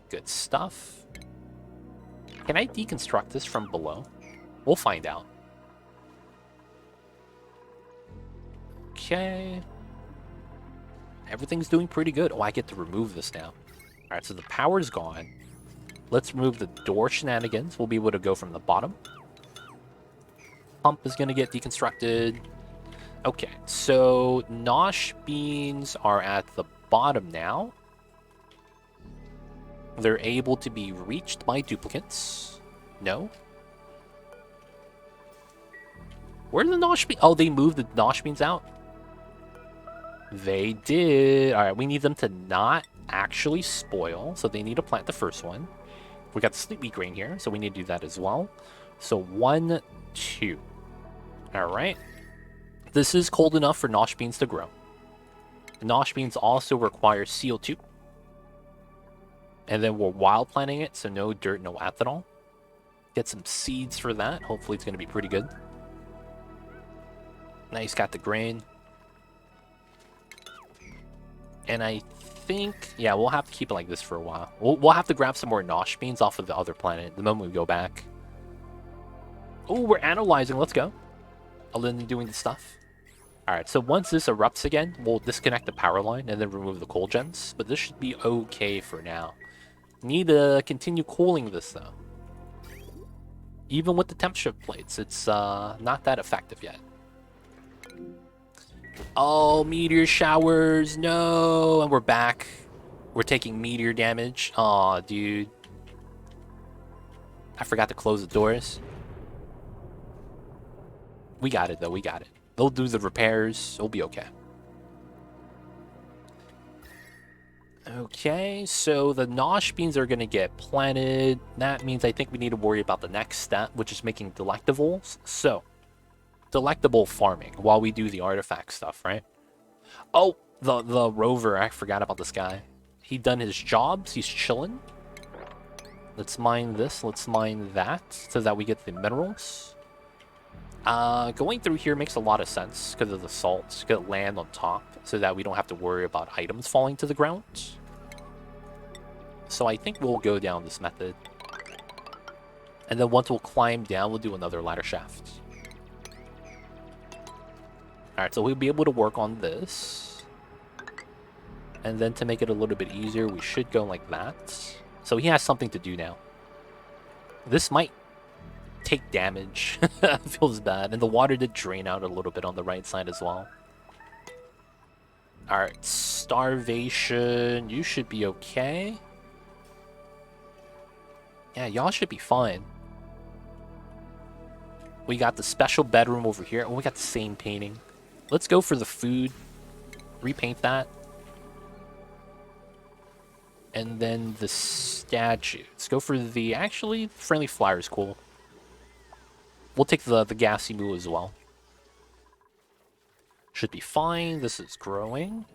Good stuff. Can I deconstruct this from below? We'll find out. Okay. Everything's doing pretty good. Oh, I get to remove this now. Alright, so the power's gone. Let's remove the door shenanigans. We'll be able to go from the bottom. Pump is going to get deconstructed. Okay, so nosh beans are at the bottom now. They're able to be reached by duplicates. No? Where did the nosh beans... Oh, they moved the nosh beans out? They did. Alright, we need them to not actually spoil, so they need to plant the first one. We got the sleepy grain here, so we need to do that as well. So 1, 2. Alright. This is cold enough for nosh beans to grow. Nosh beans also require CO2. And then we're wild planting it, so no dirt, no ethanol. Get some seeds for that. Hopefully it's going to be pretty good. Nice, got the grain. And I think, yeah, we'll have to keep it like this for a while. We'll have to grab some more nosh beans off of the other planet the moment we go back. Oh, we're analyzing. Let's go. Other than doing the stuff. Alright, so once this erupts again, we'll disconnect the power line and then remove the coal gens. But this should be okay for now. Need to continue cooling this, though. Even with the temperature plates, it's not that effective yet. Oh, meteor showers, no! And we're back. We're taking meteor damage. Aw, dude. I forgot to close the doors. We got it, though. We got it. They'll do the repairs. It'll be okay. Okay, so the nosh beans are going to get planted. That means I think we need to worry about the next step, which is making delectables. So, delectable farming while we do the artifact stuff, right? Oh, the rover. I forgot about this guy. He done his jobs. He's chilling. Let's mine this. Let's mine that so that we get the minerals. Going through here makes a lot of sense because of the salt. Gonna land on top so that we don't have to worry about items falling to the ground. So I think we'll go down this method. And then once we'll climb down, we'll do another ladder shaft. Alright, so we'll be able to work on this. And then to make it a little bit easier, we should go like that. So he has something to do now. This might take damage. Feels bad. And the water did drain out a little bit on the right side as well. Alright, starvation. You should be okay. Yeah, y'all should be fine. We got the special bedroom over here. Oh, we got the same painting. Let's go for the food. Repaint that. And then the statue. Let's go for the... Actually, friendly flyer is cool. We'll take the gassy moo as well. Should be fine. This is growing.